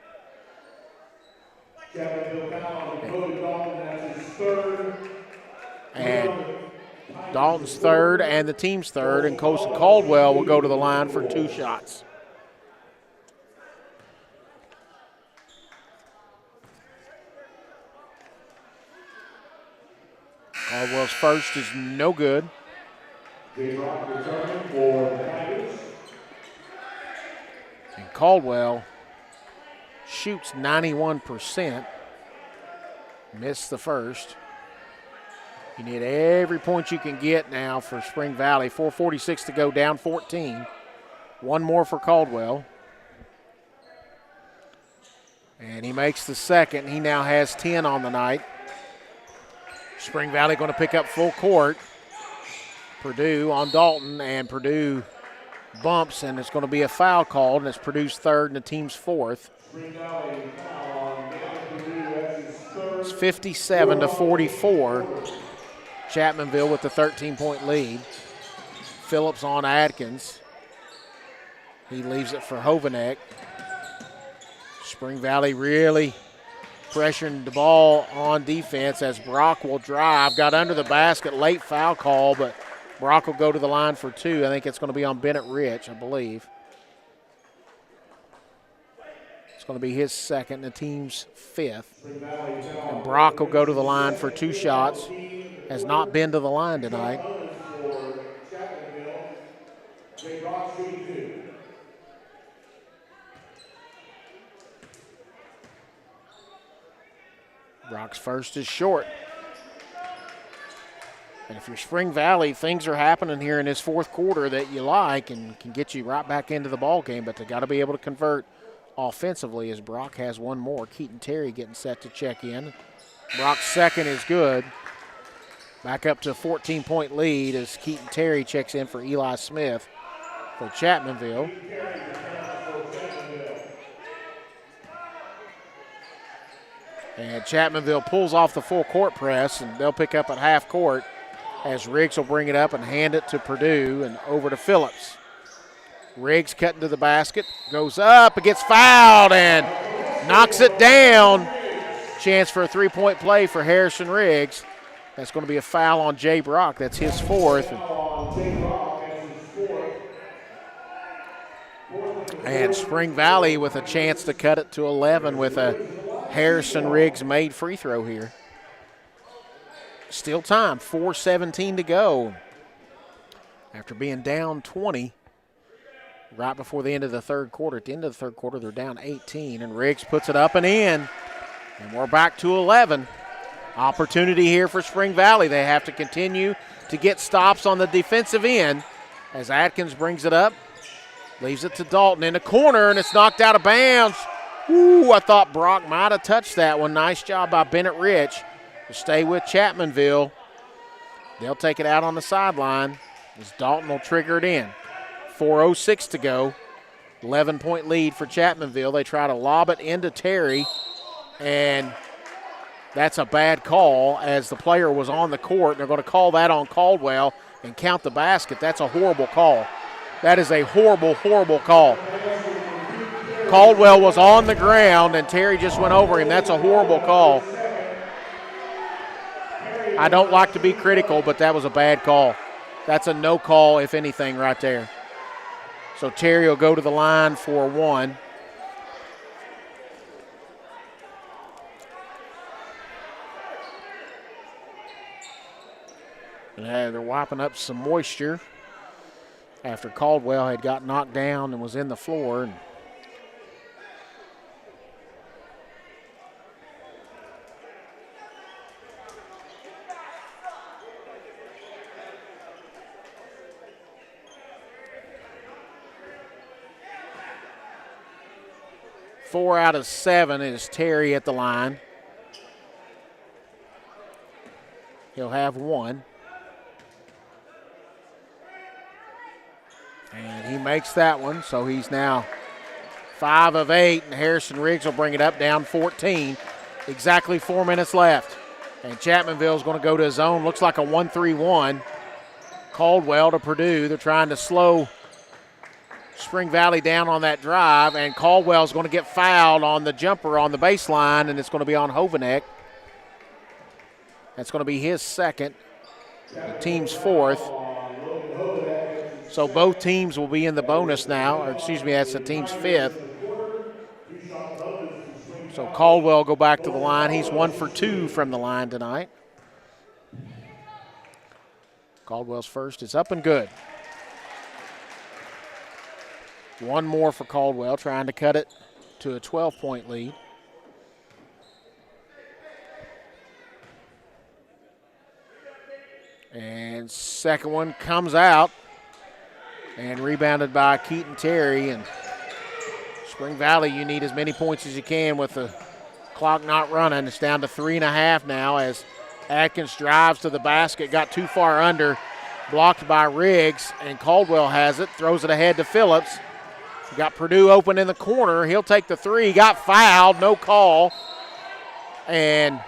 And Dalton's third and the team's third, and Coach Caldwell will go to the line for two shots. Caldwell's first is no good. And Caldwell shoots 91%. Missed the first. You need every point you can get now for Spring Valley. 4:46 to go, down 14. One more for Caldwell. And he makes the second. He now has 10 on the night. Spring Valley going to pick up full court. Purdue on Dalton, and Purdue bumps, and it's going to be a foul called, and it's Purdue's third and the team's fourth. It's 57-44. Chapmanville with the 13-point lead. Phillips on Atkins. He leaves it for Hovanek. Spring Valley really pressuring the ball on defense as Brock will drive. Got under the basket, late foul call, but Brock will go to the line for two. I think it's going to be on Bennett Rich, I believe. It's going to be his second, the team's fifth. And Brock will go to the line for two shots. Has not been to the line tonight. Brock's first is short. And if you're Spring Valley, things are happening here in this fourth quarter that you like and can get you right back into the ball game, but they got to be able to convert offensively as Brock has one more. Keaton Terry getting set to check in. Brock's second is good. Back up to a 14-point lead as Keaton Terry checks in for Eli Smith for Chapmanville. And Chapmanville pulls off the full court press, and they'll pick up at half court as Riggs will bring it up and hand it to Purdue and over to Phillips. Riggs cutting to the basket, goes up, it gets fouled and knocks it down. Chance for a three-point play for Harrison Riggs. That's going to be a foul on Jay Brock. That's his fourth. And Spring Valley with a chance to cut it to 11 with a Harrison Riggs made free throw here. Still time, 4:17 to go. After being down 20 right before the end of the third quarter. At the end of the third quarter, they're down 18, and Riggs puts it up and in. And we're back to 11. Opportunity here for Spring Valley. They have to continue to get stops on the defensive end as Atkins brings it up. Leaves it to Dalton in the corner, and it's knocked out of bounds. Ooh, I thought Brock might have touched that one. Nice job by Bennett Rich to stay with Chapmanville. They'll take it out on the sideline as Dalton will trigger it in. 4:06 to go. 11-point lead for Chapmanville. They try to lob it into Terry, and that's a bad call as the player was on the court. They're going to call that on Caldwell and count the basket. That's a horrible call. That is a horrible, horrible call. Caldwell was on the ground, and Terry just went over him. That's a horrible call. I don't like to be critical, but that was a bad call. That's a no call, if anything, right there. So Terry will go to the line for one. And they're wiping up some moisture after Caldwell had got knocked down and was in the floor. And four out of 7 is Terry at the line. He'll have one. And he makes that one, so he's now 5 of 8, and Harrison Riggs will bring it up, down 14. Exactly 4 minutes left. And Chapmanville's going to go to his own. Looks like a 1-3-1. Caldwell to Purdue. They're trying to slow Spring Valley down on that drive, and Caldwell's going to get fouled on the jumper on the baseline, and it's going to be on Hovanek. That's going to be his second, the team's fourth. So both teams will be in the bonus now, or excuse me, that's the team's fifth. So Caldwell will go back to the line. He's 1 for 2 from the line tonight. Caldwell's first is up and good. One more for Caldwell, trying to cut it to a 12-point lead. And second one comes out and rebounded by Keaton Terry. And Spring Valley, you need as many points as you can with the clock not running. It's down to 3.5 now as Atkins drives to the basket, got too far under, blocked by Riggs, and Caldwell has it, throws it ahead to Phillips. Got Purdue open in the corner. He'll take the three. Got fouled, no call. And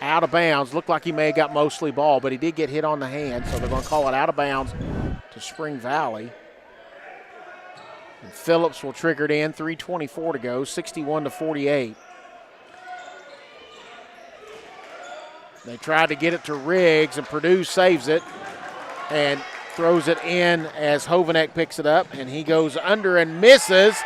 out of bounds. Looked like he may have got mostly ball, but he did get hit on the hand, so they're going to call it out of bounds to Spring Valley. And Phillips will trigger it in. 3:24 to go, 61-48. They tried to get it to Riggs, and Purdue saves it and throws it in as Hovanek picks it up, and he goes under and misses.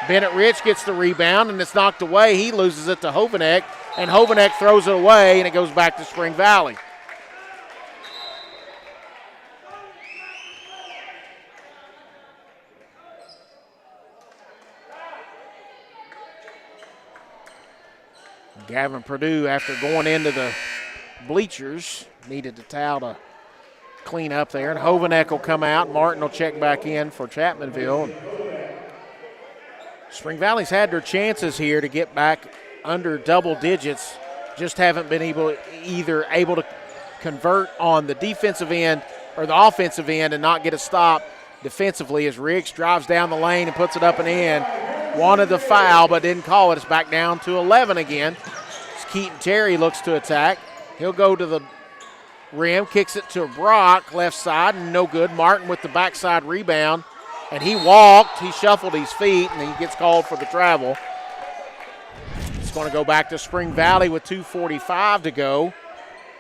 Bennett Rich gets the rebound, and it's knocked away. He loses it to Hovanek, and Hovanek throws it away, and it goes back to Spring Valley. Gavin Purdue, after going into the bleachers, needed a towel to clean up there, and Hovanek will come out. Martin will check back in for Chapmanville. Spring Valley's had their chances here to get back under double digits, just haven't been able to convert on the defensive end or the offensive end and not get a stop defensively as Riggs drives down the lane and puts it up and in. Wanted the foul but didn't call it. It's back down to 11 again. As Keaton Terry looks to attack. He'll go to the rim, kicks it to Brock, left side, and no good. Martin with the backside rebound, and he walked. He shuffled his feet, and he gets called for the travel. It's going to go back to Spring Valley with 2:45 to go.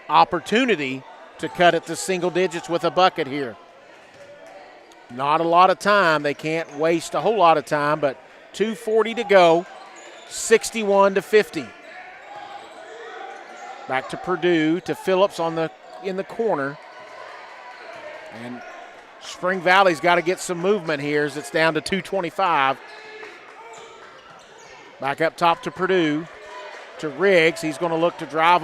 Opportunity to cut it to single digits with a bucket here. Not a lot of time. They can't waste a whole lot of time, but 2:40 to go, 61-50. Back to Purdue, to Phillips in the corner. And Spring Valley's got to get some movement here as it's down to 2:25. Back up top to Purdue, to Riggs. He's going to look to drive on